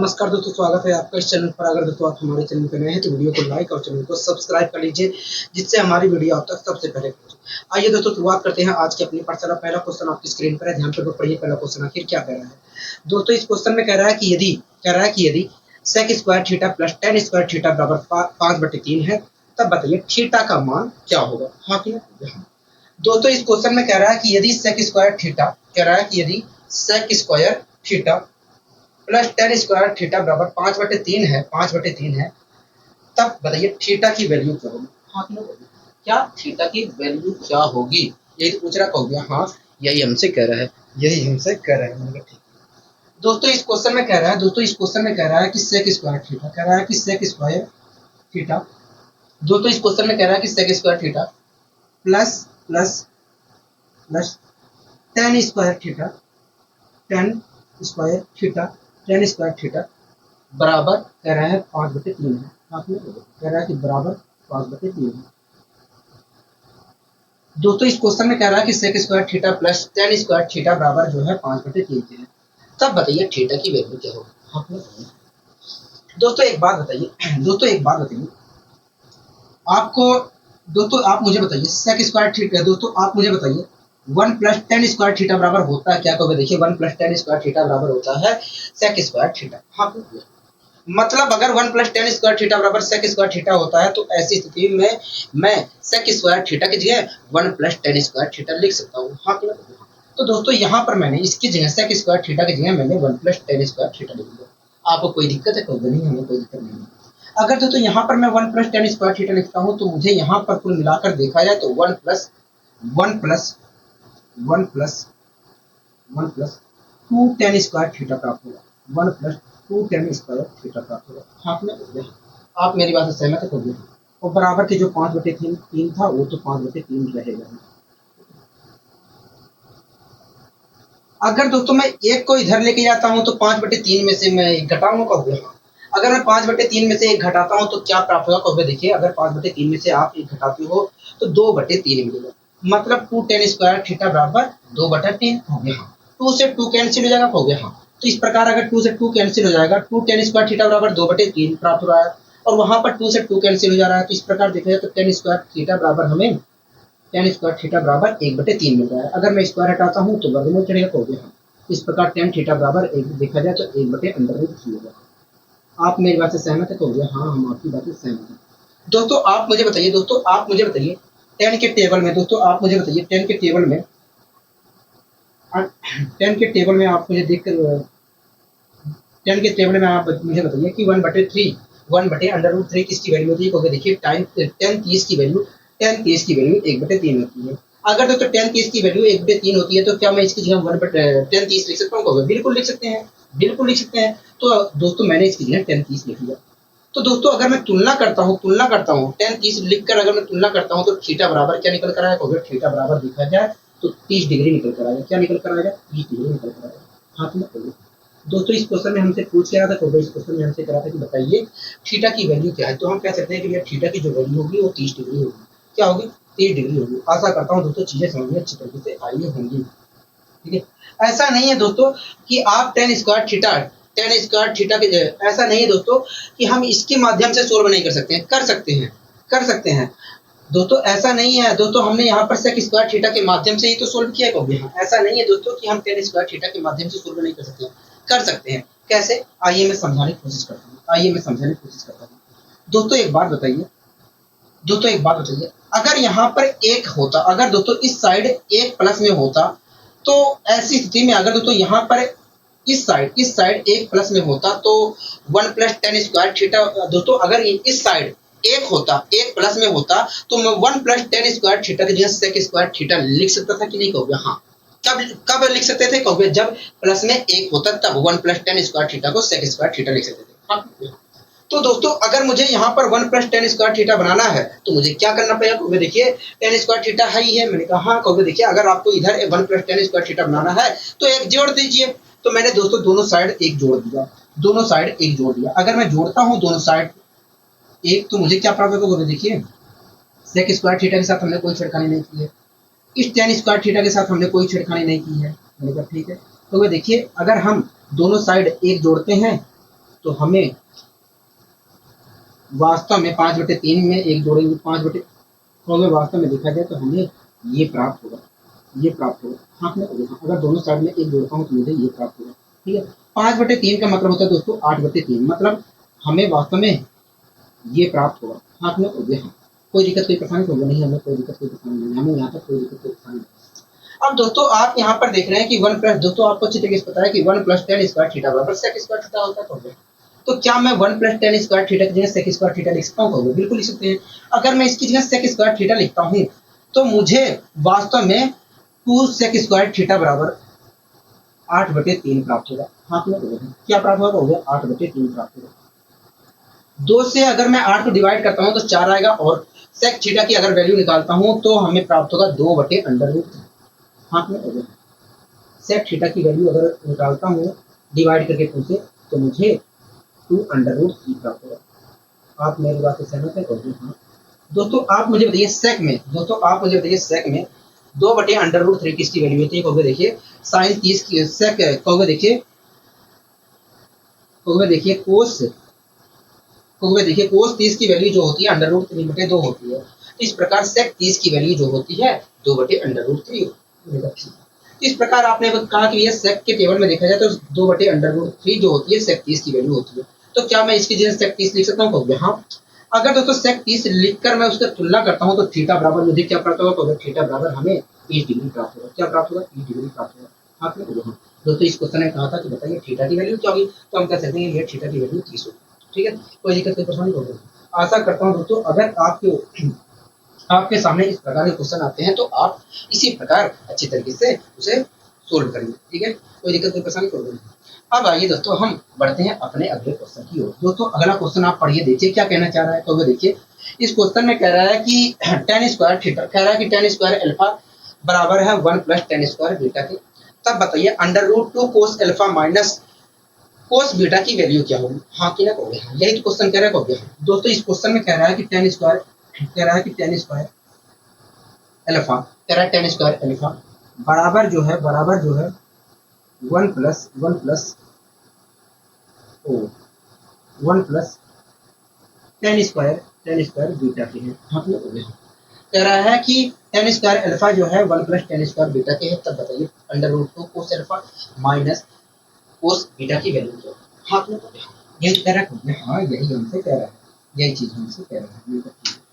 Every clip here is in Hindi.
नमस्कार दोस्तों, स्वागत है आपका इस चैनल पर। अगर दोस्तों आप हमारे चैनल पर नए हैं तो वीडियो को लाइक और चैनल को सब्सक्राइब कर लीजिए, जिससे हमारी वीडियो आप तक सबसे पहले पहुंचे। आइए दोस्तों, शुरुआत करते हैं आज की अपनी पाठशाला। पहला क्वेश्चन आपकी स्क्रीन पर है, ध्यान से पढ़िए। पहला क्वेश्चन आखिर क्या कह रहा है दोस्तों। इस क्वेश्चन में कह रहा है कि यदि sec square theta plus tan square theta बराबर 5/3 है, तब बताइए थीटा का मान क्या होगा। हाँ कि ना। दोस्तों इस क्वेश्चन में कह रहा है कि यदि sec square theta plus tan square theta बराबर 5/3 है, तब बताइए थीटा की वैल्यू क्या होगी। हाँ क्या थीटा की वैल्यू क्या होगी, यही तो पूछ रहा कहोगे। हाँ यही हमसे कह रहा है, मैंने कहा ठीक। दोस्तों इस क्वेश्चन में कह रहा है कि सेक स्क्वायर थीटा दोस्तों इस क्वेश्चन में कह रहा है कि sec square theta plus plus plus tan square theta बराबर कह रहा है 5/3 है। आपने कह रहा है कि बराबर 5/3 है। दोस्तों इस क्वेश्चन में कह रहा है कि sec square theta plus tan square theta बराबर जो है 5/3 के है, तब बताइए थीटा की वैल्यू क्या होगी। आपने दोस्तों एक बात बताइए आपको। दोस्तों आप मुझे बताइए सेक स्क्वायर थीटा, दोस्तों आप मुझे बताइए 1 प्लस टेन स्क्वायर थीटा बराबर होता है क्या। कहोगे देखिए 1 प्लस टेन स्क्वायर थीटा बराबर होता है सेक स्क्वायर थीटा। हाँ मतलब अगर 1 प्लस टेन स्क्वायर थीटा बराबर सेक स्क्वायर थीटा होता है, तो ऐसी स्थिति में मैं सेक स्क्वायर थीटा की जगह 1 प्लस टेन स्क्वायर थीटा लिख सकता हूँ। हाँ तो दोस्तों यहाँ पर मैंने इसकी जगह सेक स्क्वायर थीटा की जगह मैंने 1 प्लस टेन स्क्वायर थीटा लिख दिया। आपको कोई दिक्कत है? कहोगे नहीं, हमें कोई दिक्कत नहीं है। अगर दोस्तों यहाँ पर मैं 1 प्लस टेन स्क्वायर थीटा लिखता हूँ, तो मुझे यहाँ पर कुल मिलाकर देखा जाए तो 1 प्लस 2 टेन स्क्वायर थीटा प्राप्त होगा। 1 प्लस 2 टेन स्क्वायर थीटा प्राप्त होगा। आपने आप मेरी बात से सहमत हो गए। और बराबर के जो 5/3 था वो तो 5/3 रहेगा। अगर दोस्तों मैं एक को इधर लेके जाता हूँ तो 5/3 में से मैं एक घटाऊंगा। कहोगे अगर मैं 5/3 में से एक घटाता हूँ तो क्या प्राप्त होगा। कहोगे देखिए अगर 5/3 में से आप एक घटाते हो तो 2/3 मिलेगा। मतलब 2 टेन स्क्वायर थीटा बराबर 2/3 हो गया। 2 से 2 कैंसिल हो जाएगा। कहोगे हाँ। तो इस प्रकार अगर 2 से 2 कैंसिल हो जाएगा, 2 टेन स्क्वायर थीटा बराबर 2/3 प्राप्त हो रहा है, और वहां पर 2 से 2 कैंसिल हो जा रहा है। तो इस प्रकार देखा जाए तो टेन स्क्वायर थीटा बराबर 1/3 मिल रहा है। अगर मैं स्क्वायर हटाता हूँ तो वर्गमूल चढ़ेगा। कहोगे हाँ। इस प्रकार टेन थीटा बराबर एक देखा जाए तो 1/√3 होगा। आप मेरी बात से सहमत है? कहोगे हाँ, हम आपकी बात से सहमत हैं। दोस्तों आप मुझे बताइए टेन के टेबल में आप मुझे बताइए कि 1/√3 किसकी वैल्यू होती है। कहोगे देखिए टेन 30 की वैल्यू 1/3 होती है। अगर दोस्तों टेन 30 की वैल्यू 1/3 होती है, तो क्या मैं इसकी जगह 10/30 लिख सकता हूँ। कहोगे बिल्कुल लिख सकते हैं। तो दोस्तों मैंने इसकी जगह 10/30 लिख लिया। तो दोस्तों अगर मैं तुलना करता हूँ 10/30 लिखकर अगर मैं तुलना करता हूँ, तो थीटा बराबर क्या निकल कर आएगा। कहोगे थीटा बराबर देखा जाए तो 30 डिग्री निकल कर आएगा। क्या निकल कर आएगा? 30 डिग्री निकल कर आएगा। हाँ तो दोस्तों इस क्वेश्चन में हमसे पूछ क्या था। तो इस क्वेश्चन में हमसे करा था कि बताइए थीटा की वैल्यू क्या है। तो हम कह सकते हैं कि भैया थीटा की जो वैल्यू होगी वो 30 डिग्री होगी। क्या होगी? 30 डिग्री होगी। आशा करता हूँ दोस्तों चीजें समझ में अच्छी तरीके से आई होंगी। ठीक है। ऐसा नहीं है दोस्तों कि आप टेन स्क्वायर थीटा के, ऐसा नहीं है दोस्तों कि हम इसके माध्यम से सोल्व नहीं कर सकते हैं। कर सकते हैं दोस्तों। ऐसा नहीं है दोस्तों, हमने यहाँ पर सेक स्क्वायर थीटा के माध्यम से ही तो सोल्व किया। कहोगे हाँ। ऐसा नहीं है दोस्तों कि हम टेन स्क्वायर थीटा के माध्यम से सोल्व नहीं कर सकते हैं। कर सकते हैं। कैसे? आइए मैं समझाने की कोशिश करता हूँ। दोस्तों एक बात बताइए अगर यहाँ पर एक होता, अगर दोस्तों इस साइड एक प्लस में होता, तो ऐसी स्थिति में अगर दोस्तों यहाँ पर इस साइड एक प्लस में होता, तो 1 प्लस टेन स्क्वायर थीटा, दोस्तों अगर इस साइड एक प्लस में होता, तो मैं 1 प्लस टेन स्क्वायर थीटा की जगह सेक स्क्वायर थीटा लिख सकता था कि नहीं। कहोगे हाँ। कब लिख सकते थे। कहोगे जब प्लस में एक होता, तब 1 प्लस टेन स्क्वायर थीटा को सेक स्क्वायर थीटा लिख सकते थे। हाँ। तो दोस्तों अगर मुझे यहाँ पर 1 प्लस टेन स्क्वायर थीटा बनाना है, तो मुझे क्या करना पड़ेगा। कहोगे देखिए टेन स्क्वायर थीटा है ही है। मैंने कहा हाँ। कहोगे देखिए अगर आपको इधर 1 प्लस टेन स्क्वायर थीटा बनाना है तो एक जोड़ दीजिए। तो मैंने दोस्तों दोनों साइड एक जोड़ दिया। अगर मैं जोड़ता हूँ दोनों साइड एक, तो मुझे क्या प्राप्त होगा। देखिए सेक स्क्वायर थीटा के साथ हमने कोई छेड़खानी नहीं की है, इस टेन स्क्वायर थीटा के साथ हमने कोई छेड़खानी नहीं की है। मैंने कहा ठीक है। तो वे देखिए अगर हम दोनों साइड एक जोड़ते हैं तो हमें वास्तव में 5/3 में एक जोड़ेंगे 5/, तो अगर वास्तव में देखा जाए तो हमें ये प्राप्त होगा, ये प्राप्त होगा। हाँ अगर दोनों साइड में एक जोड़ता हूँ तो मुझे ये प्राप्त होगा। ठीक है, 5/3 का मतलब होता है दोस्तों 8/3, मतलब हमें वास्तव में ये प्राप्त होगा। हाथ में हो गया। हाँ, कोई दिक्कत कोई परेशानी होगा नहीं, हमें कोई दिक्कत कोई परेशानी नहीं, हमें यहाँ तक कोई दिक्कत कोई परेशानी नहीं। अब दोस्तों आप यहाँ पर देख रहे हैं कि 1 प्लस, दोस्तों आपको अच्छी तरीके से पता है कि 1 + tan स्क्वायर थीटा बराबर sec स्क्वायर थीटा होता है। तो क्या मैं 1 + tan स्क्वायर थीटा की जगह sec स्क्वायर थीटा लिख सकता हूँ? बिल्कुल लिख सकते हैं। अगर मैं इसकी जगह sec स्क्वायर थीटा लिखता हूँ तो मुझे वास्तव में 2 sec स्क्वायर थीटा बराबर 8/3 प्राप्त होगा। हाथ में क्या प्राप्त होगा? हो गया 8/3 प्राप्त होगा। 2 से अगर मैं 8 को डिवाइड करता हूँ तो 4 आएगा, और sec थीटा की अगर वैल्यू निकालता हूँ तो हमें प्राप्त होगा 2/√3। हाथ में हो गया। sec थीटा की वैल्यू अगर निकालता हूँ डिवाइड करके 2 से तो मुझे 2√3 प्राप्त होगा। आप मेरी बात से सहमत है? हाँ दोस्तों आप मुझे बताइए sec में, दोस्तों आप मुझे बताइए sec में 2/√3 किसकी वैल्यू होती है? कहोगे देखिए sin 30 की sec, कहोगे देखिए cos 30 की वैल्यू जो होती है √3/2 होती है। तो इस प्रकार sec 30 की वैल्यू जो होती है 2/√3। इस प्रकार आपने कहा कि ये sec के टेबल में देखा जाए तो 2/√3 जो होती है sec 30 की वैल्यू होती है। तो क्या मैं इसकी जगह sec 30 लिख सकता हूँ? हाँ। अगर दोस्तों sec 30 लिखकर मैं उसका तुलना करता हूँ तो थीटा बराबर मुझे क्या प्राप्त होगा? तो थीटा बराबर हमें 30 डिग्री प्राप्त होगा। क्या प्राप्त होगा? 30 डिग्री प्राप्त होगा। आपने दोस्तों इस क्वेश्चन ने कहा था कि बताइए थीटा की वैल्यू क्या होगी, तो हम कह सकते हैं ये थीटा की वैल्यू 30 होगी। ठीक है, कोई दिक्कत कोई परेशानी होगी। आशा करता हूँ दोस्तों अगर आपके सामने इस प्रकार के क्वेश्चन आते हैं तो आप इसी प्रकार अच्छी तरीके से उसे सोल्व करेंगे। ठीक है, कोई दिक्कत कोई परेशानी होगी। अब आइए दोस्तों हम बढ़ते हैं अपने अगले क्वेश्चन की ओर। दोस्तों अगला क्वेश्चन आप पढ़िए, देखिए क्या कहना चाह रहा है। तो देखिए इस क्वेश्चन में कह रहा है कि tan स्क्वायर थीटा, कह रहा है कि tan स्क्वायर अल्फा बराबर है 1 + tan स्क्वायर बीटा के। तब बताइए √2 cos alpha minus cos beta की वैल्यू क्या होगी? हाँ कि ना कहोगे? यही तो क्वेश्चन कह रहा है। कहोगे दोस्तों इस क्वेश्चन में कह रहा है कि tan स्क्वायर अल्फा, कह रहा है tan स्क्वायर अल्फा बराबर जो है 1 + tan स्क्वायर बीटा के हैं। हाँ हो गया। कह रहा है कि tan स्क्वायर अल्फा जो है 1 + tan स्क्वायर बीटा के है। तब बताइए √2 cos alpha minus cos beta की वैल्यू क्या है? हाँ हो गया। यही कह रहा है। हाँ यही हमसे कह रहा है, यही चीज हमसे कह रहा है।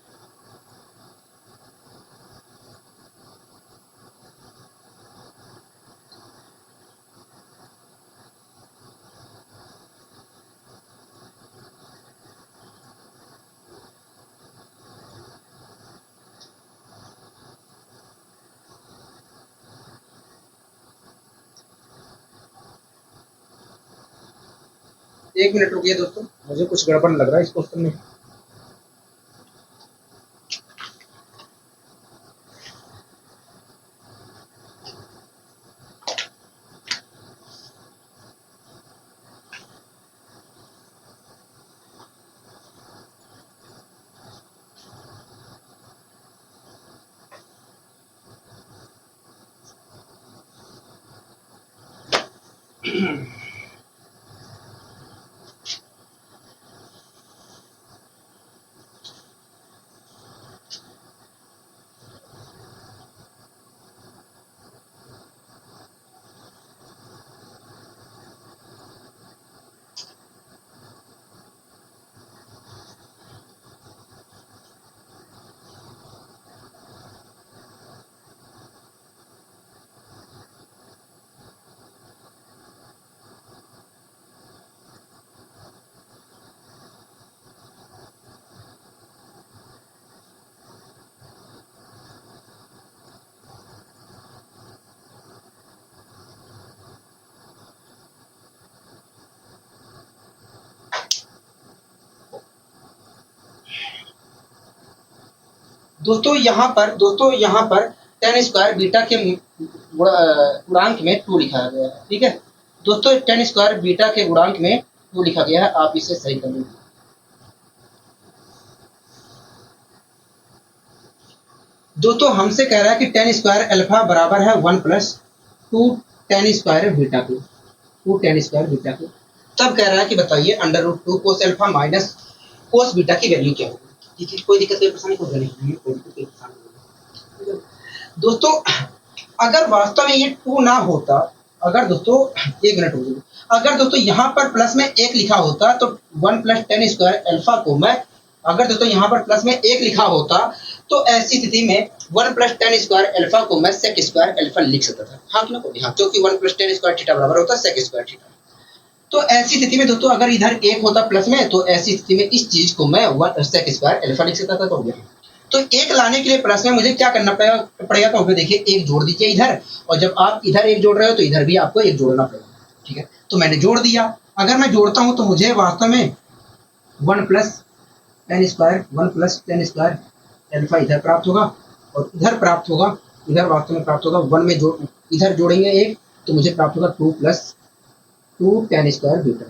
एक मिनट रुकिए दोस्तों, मुझे कुछ गड़बड़ लग रहा है इस क्वेश्चन में। दोस्तों यहाँ पर tan स्क्वायर बीटा के गुणांक में 2 लिखा गया है। ठीक है दोस्तों, tan स्क्वायर बीटा के गुणांक में 2 लिखा गया है। आप इसे सही कर लीजिए। दोस्तों हमसे कह रहा है कि tan स्क्वायर अल्फा बराबर है 1 + 2 tan स्क्वायर बीटा के, 2 tan स्क्वायर बीटा के। तब कह रहा है कि बताइए under root 2 cos alpha minus cos beta की वैल्यू क्या होगी। ठीक है, कोई दिक्कत कोई परेशानी होगा नहीं, कोई दिक्कत कोई परेशानी नहीं। दोस्तों अगर वास्तव में ये 2 ना होता, अगर दोस्तों एक मिनट हो जाए, अगर दोस्तों यहाँ पर प्लस में 1 लिखा होता तो 1 प्लस टेन स्क्वायर अल्फा को मैं, अगर दोस्तों यहाँ पर प्लस में 1 लिखा होता तो ऐसी स्थिति में 1 प्लस टेन स्क्वायर अल्फा को मैं सेक स्क्वायर अल्फा लिख सकता था। हाँ ना, हाँ, क्योंकि 1 प्लस टेन स्क्वायर थीटा बराबर होता है सेक स्क्वायर थीटा। तो ऐसी स्थिति में दोस्तों अगर इधर 1 होता प्लस में, तो ऐसी स्थिति में इस चीज को मैं 1 सेक स्क्वायर अल्फा लिख सकता था। तो हो गया। तो 1 लाने के लिए प्लस में मुझे क्या करना पड़ेगा, तो देखिए 1 जोड़ दीजिए इधर, और जब आप इधर 1 जोड़ रहे हो तो इधर भी आपको 1 जोड़ना पड़ेगा। ठीक है, तो मैंने जोड़ दिया। अगर मैं जोड़ता हूं तो मुझे वास्तव में 1 plus tan square 1 plus tan square alpha इधर प्राप्त होगा और इधर प्राप्त होगा, इधर वास्तव में प्राप्त होगा 1 में जोड़, इधर जोड़ेंगे 1 तो मुझे प्राप्त होगा 2 प्लस 2 टेन स्क्वायर बीटा।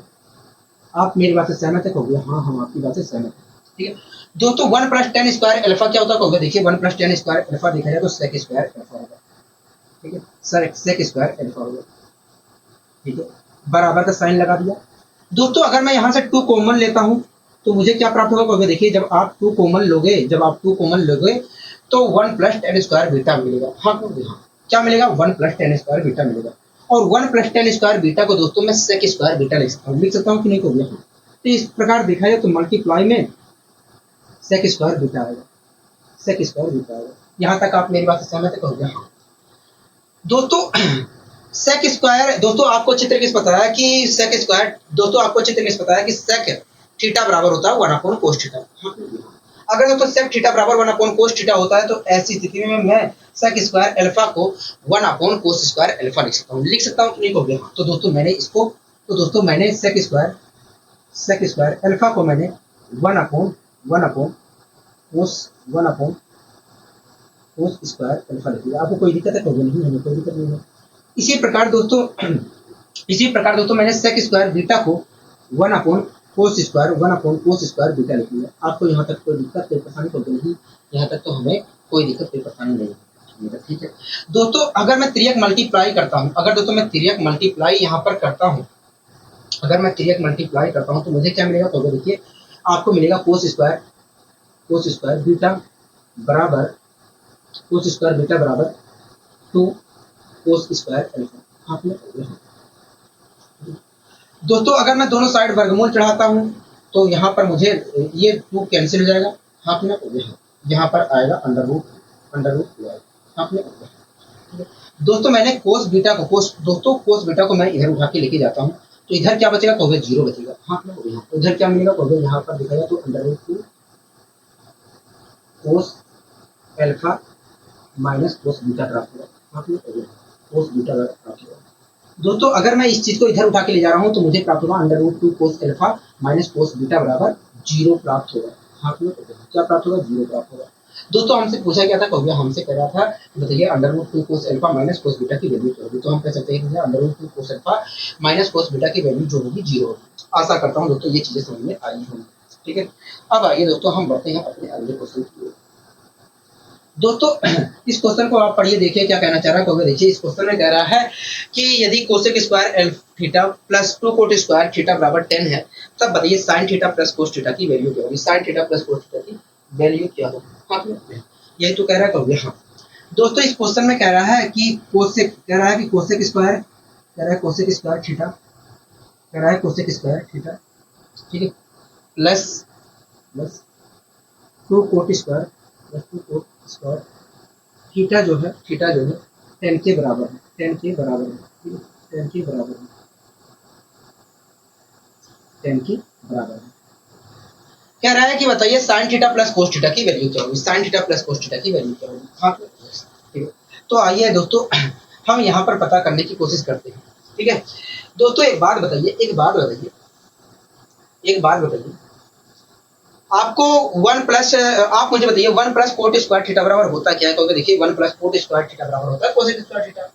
आप मेरी बात से सहमत है? कहोगे हाँ, हम आपकी बात से सहमत है। ठीक है दोस्तों, 1 प्लस टेन स्क्वायर अल्फा क्या होता है कहोगे, देखिए 1 प्लस टेन स्क्वायर अल्फा देखा जाए तो सेक स्क्वायर अल्फा होगा। ठीक है सर, सेक स्क्वायर अल्फा होगा। ठीक है, बराबर का साइन लगा दिया। दोस्तों अगर मैं यहाँ से 2 कॉमन लेता हूँ तो मुझे क्या प्राप्त होगा कहोगे, देखिए जब आप 2 कॉमन लोगे, जब आप 2 कॉमन लोगे तो 1 प्लस टेन स्क्वायर बीटा मिलेगा। हाँ कहोगे हाँ, क्या मिलेगा, 1 प्लस टेन स्क्वायर बीटा मिलेगा। और 1 प्लस टेन स्क्वायर बीटा को दोस्तों मैं सेक स्क्वायर बीटा लिख सकता हूँ कि नहीं कहोगे हाँ। तो इस प्रकार देखा जाए तो मल्टीप्लाई में सेक स्क्वायर बीटा आएगा, सेक स्क्वायर बीटा आएगा। यहाँ तक आप मेरी बात से सहमत है? कहोगे हाँ। दोस्तों सेक स्क्वायर, दोस्तों आपको अच्छी तरीके से पता है कि सेक स्क्वायर, दोस्तों आपको अच्छी तरीके से पता है कि सेक थीटा बराबर होता है 1 अपॉन कोस थीटा। अगर दोस्तों सेक थीटा बराबर 1 अपॉन कोस थीटा होता है तो ऐसी स्थिति में मैं सेक स्क्वायर अल्फा को 1 अपॉन कोस स्क्वायर अल्फा लिख सकता हूँ कि नहीं कहोगे हाँ। तो दोस्तों मैंने इसको, तो दोस्तों मैंने सेक स्क्वायर अल्फा को मैंने 1 अपॉन कोस स्क्वायर अल्फा लिख दिया। आपको कोई दिक्कत है? कहोगे नहीं, हमें कोई दिक्कत नहीं है। इसी प्रकार दोस्तों मैंने सेक स्क्वायर बीटा को 1 अपॉन कोस स्क्वायर बीटा लिख लिया। आपको यहाँ तक कोई दिक्कत कोई परेशानी तो नहीं, यहाँ तक तो हमें कोई दिक्कत कोई परेशानी नहीं। ठीक है दोस्तों, अगर मैं तिर्यक मल्टीप्लाई करता हूँ, अगर दोस्तों मैं तिर्यक मल्टीप्लाई यहाँ पर करता हूँ, अगर मैं तिर्यक मल्टीप्लाई करता हूँ तो मुझे क्या मिलेगा, तो देखिए आपको मिलेगा कोस स्क्वायर बीटा बराबर 2 कोस स्क्वायर अल्फा। आपने दोस्तों अगर मैं दोनों साइड वर्गमूल चढ़ाता हूँ तो यहाँ पर मुझे ये 2 कैंसिल हो जाएगा। हाफ में यहाँ पर आएगा अंडर रूट हाफ में। दोस्तों मैंने कोस बीटा को मैं इधर उठा के लेके जाता हूँ तो इधर क्या बचेगा, कहोगे 0 बचेगा। हाफ में उधर क्या मिलेगा, कहोगे यहाँ पर दिखाया तो under root 2 cos alpha minus cos beta प्राप्त होगा। हाफ में कोस बीटा प्राप्त होगा। दोस्तों अगर मैं इस चीज को इधर उठा के ले जा रहा हूँ तो मुझे प्राप्त होगा under root 2 cos alpha minus cos beta बराबर 0 प्राप्त होगा। हाँ क्या प्राप्त होगा, 0 प्राप्त होगा। दोस्तों हमसे पूछा गया था, कहोगे हमसे कह रहा था बताइए under root 2 cos alpha minus cos beta की वैल्यू क्या होगी। तो हम कह सकते हैं कि under root 2 cos alpha minus cos beta की वैल्यू जो होगी 0 होगी। आशा करता हूँ दोस्तों ये चीजें समझ में आई होंगी। ठीक है, अब आइए दोस्तों हम बढ़ते हैं अपने अगले क्वेश्चन की ओर। दोस्तों इस क्वेश्चन को आप पढ़िए, देखिए क्या कहना चाह रहा है। देखिए इस क्वेश्चन में कह रहा है कि यदि cosec square theta plus 2 coat square theta बराबर 10 है, तब बताइए sine theta plus cos theta की वैल्यू क्या होगी। Sine theta plus cos theta की वैल्यू क्या होगी। हाँ यही तो कह रहा है, कहोगे हाँ। दोस्तों इस क्वेश्चन में कह रहा है कि कोसेक स्क्वायर थीटा, कह रहा है कोसेक स्क्वायर थीटा, ठीक है, प्लस 2 कोट स्क्वायर थीटा जो है 10 के बराबर है, 10 के बराबर है। कह रहा है कि बताइए sine theta plus cos theta की वैल्यू क्या होगी। Sine theta plus cos theta की वैल्यू क्या होगी। हाँ ठीक है, तो आइए दोस्तों हम यहाँ पर पता करने की कोशिश करते हैं। ठीक है दोस्तों, एक बात बताइए आपको 1 प्लस, आप मुझे बताइए 1 प्लस कोट स्क्वायर थीटा बराबर होता क्या है। क्योंकि देखिए 1 प्लस कोट स्क्वायर थीटा बराबर होता है कोसेक स्क्वायर थीटा।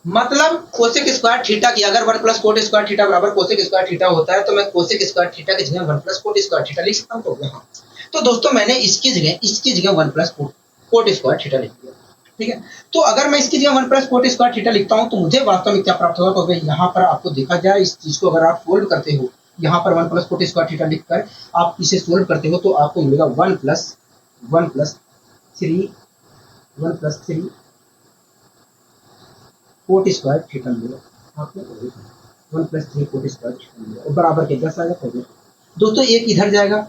मतलब कोसेक स्क्वायर थीटा की अगर 1 प्लस कोट स्क्वायर थीटा बराबर कोसेक स्क्वायर थीटा होता है तो मैं कोसेक स्क्वायर थीटा की जगह 1 प्लस कोट स्क्वायर थीटा लिख सकता हूँ। तो हाँ, तो दोस्तों मैंने इसकी जगह 1 प्लस कोट स्क्वायर थीटा लिख दिया। ठीक है। तो अगर मैं इसकी जगह 1 प्लस कोट स्क्वायर थीटा लिखता हूँ तो मुझे वास्तव में क्या प्राप्त होगा, क्योंकि यहाँ पर आपको देखा जाए इस चीज को अगर आप सोल्व करते हो, यहाँ पर 1 प्लस कोट स्क्वायर थीटा लिखकर आप इसे सोल्व करते हो तो आपको मिलेगा 1 प्लस 3 कोट स्क्वायर थीटा मिलेगा आपको, 1 प्लस 3 कोट स्क्वायर थीटा मिलेगा और बराबर के 10 आएगा। तो दोस्तों एक इधर जाएगा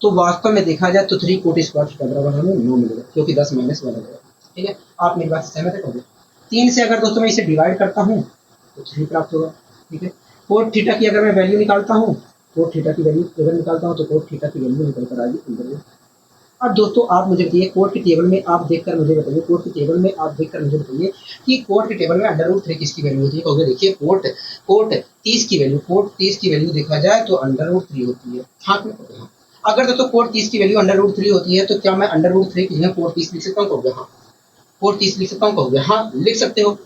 तो वास्तव में देखा जाए तो 3 कोट स्क्वायर थीटा बराबर हमें 9 मिलेगा, क्योंकि 10 माइनस 1 होगा। ठीक है, आप मेरी बात से सहमत है? 3 से अगर दोस्तों मैं इसे डिवाइड करता हूँ तो 3 प्राप्त होगा। ठीक है, कोट थीटा की अगर मैं वैल्यू निकालता हूँ, कोट थीटा की वैल्यू अगर निकालता हूँ तो कोट थीटा की वैल्यू निकल कर आएगी अंदर। अब दोस्तों आप मुझे बताइए, कोट की टेबल में आप देखकर मुझे बताइए, कोट की टेबल में आप देखकर मुझे बताइए कि कोट की टेबल में √3 किसकी वैल्यू होती है? क्योंकि देखिए कोट 30 की वैल्यू देखा जाए तो √3 होती है। हाँ, अगर दोस्तों कोट 30 की वैल्यू √3 होती है तो क्या मैं √3 की जगह कोट 30 लिख सकता हूँ? कहोगे हाँ। कोट 30 लिख सकता हूँ? कहोगे हाँ, लिख सकते हो।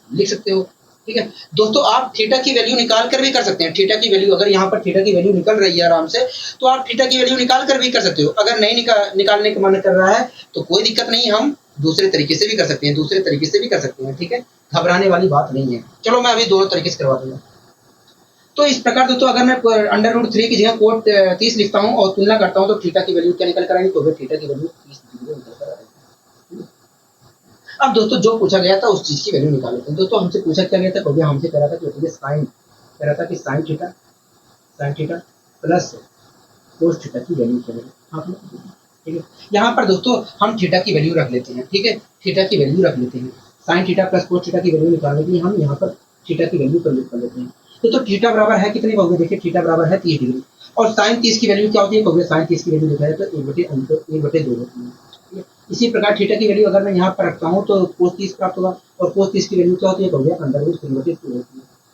ठीक है दोस्तों, आप थीटा की वैल्यू निकाल कर भी कर सकते हैं। थीटा की वैल्यू अगर यहाँ पर थीटा की वैल्यू निकल रही है आराम से, तो आप थीटा की वैल्यू निकाल कर भी कर सकते हो। अगर नहीं निकालने का मन कर रहा है तो कोई दिक्कत नहीं, हम दूसरे तरीके से भी कर सकते हैं। ठीक है, घबराने वाली बात नहीं है। चलो मैं अभी दोनों तरीके से करवा दूंगा। तो इस प्रकार दोस्तों अगर मैं √3 की जगह कोट 30 लिखता हूँ और तुलना करता हूँ तो थीटा की वैल्यू क्या निकल कर आएगी? तो थीटा की वैल्यू 30 डिग्री निकल कर आएगी। अब दोस्तों जो पूछा गया था उस चीज की वैल्यू निकाल लेते हैं। दोस्तों हमसे पूछा क्या गया था? क्योंकि हमसे कह रहा था कि sine theta plus cos theta की वैल्यू क्या है। ठीक है, यहाँ पर दोस्तों हम थीटा की वैल्यू रख लेते हैं। ठीक है, थीटा की वैल्यू रख लेते हैं। Sine theta plus cos theta की वैल्यू निकालने के लिए हम यहाँ पर थीटा की वैल्यू कर लेते हैं। तो थीटा बराबर है कितनी? कहोगे देखिए थीटा बराबर है 30 डिग्री और साइन 30 की वैल्यू क्या होती है? कहोगे साइन 30 की वैल्यू देखा जाए तो 1/2 होती है। इसी प्रकार थीटा की वैल्यू अगर मैं यहाँ पर रखता हूँ तो कोस 30 प्राप्त होगा और कोस 30 की वैल्यू क्या होती है? कहोगे √3/2 होती है।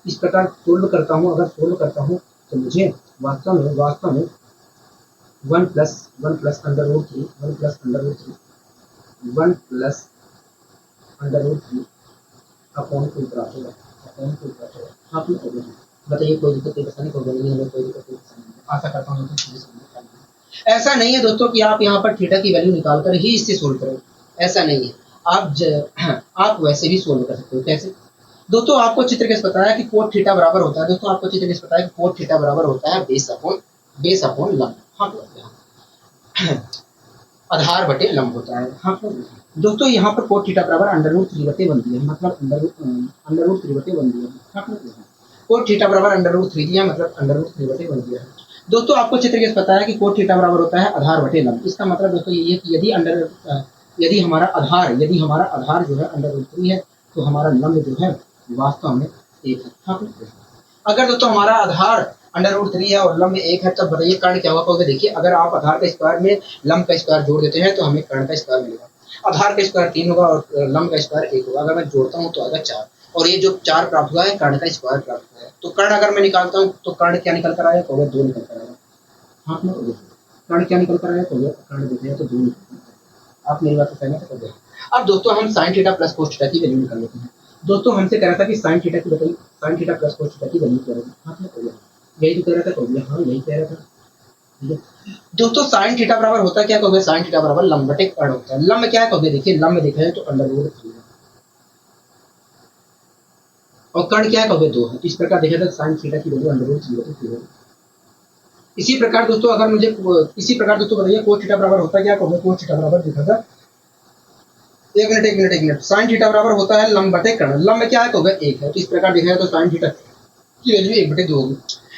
इस प्रकार सोल्व करता हूँ तो मुझे वास्तव में 1 प्लस √3 अपॉन 2 प्राप्त होगा। आप लोग बताइए, कोई दिक्कत परेशानी हो गई? हमें कोई दिक्कत परेशानी, आशा करता हूँ चीजें समझ में। ऐसा नहीं है दोस्तों कि आप यहाँ पर थीटा की वैल्यू निकाल कर ही इससे सोल्व करें, ऐसा नहीं है। आप वैसे भी सोल्व कर सकते हो। कैसे? दोस्तों आपको चित्र कैसे पता है कि कोट थीटा बराबर होता है? दोस्तों आपको चित्र कैसे पता है कि कोट थीटा बराबर होता है बेस अपॉन लंब। हाँ, आधार बटे लंब होता है। हाँ दोस्तों, यहाँ पर कोट थीटा बराबर √3/1 दिया है, मतलब √3/1 दिया है। हाँ, कोट थीटा बराबर √3 दिया मतलब √3/1 दिया है। दोस्तों आपको चित्र कैसे पता है कि कोट थीटा बराबर होता है आधार बटे लंब? इसका मतलब दोस्तों ये है कि यदि हमारा आधार जो है √3 है तो हमारा लंब जो है वास्तव में 1 है। हाँ, अगर दोस्तों हमारा आधार √3 है और लंब 1 है तब बताइए कर्ण क्या होगा? देखिए अगर आप आधार का स्क्वायर में लंब का स्क्वायर जोड़ देते हैं तो हमें कर्ण का स्क्वायर मिलेगा। आधार का स्क्वायर 3 होगा और लंब का स्क्वायर 1 होगा। अगर मैं जोड़ता हूँ तो आएगा 4 और ये जो 4 प्राप्त हुआ है कर्ण का स्क्वायर प्राप्त हुआ है। तो कर्ण अगर मैं निकालता हूँ तो कर्ण क्या निकल कर आएगा? 2 निकल कर आएगा। हाँ, कर्ण क्या निकल कर आएगा? कर्ण देखें तो 2 निकल कर आएगा। आप मेरी बात से सहमत है? अब दोस्तों हम sine theta plus cos theta की वैल्यू निकाल लेते हैं। दोस्तों हमसे कह रहा था कि साइन थीटा की बताइए, sine theta plus cos theta की वैल्यू क्या होगी? हाँ, यही तो कह रहा था। हाँ, यही कह रहा था। ठीक है दोस्तों, साइन थीटा बराबर होता है क्या? कहोगे साइन थीटा बराबर लंब बटे कर्ण होता है। लंब क्या है? कहोगे देखिए लंब देखा जाए तो √3 है और कर्ण क्या है? कहोगे 2 है। इस प्रकार देखा जाए साइन थीटा की वैल्यू √3/2 है। इसी प्रकार दोस्तों बताइए कोस थीटा बराबर होता है क्या? कहोगे कोस थीटा बराबर देखा जाए एक मिनट साइन थीटा बराबर होता है लंब बटे कर्ण। लंब क्या है? कहोगे 1 है। तो इस प्रकार देखा जाए तो साइन थीटा की वैल्यू 1/2 होगी।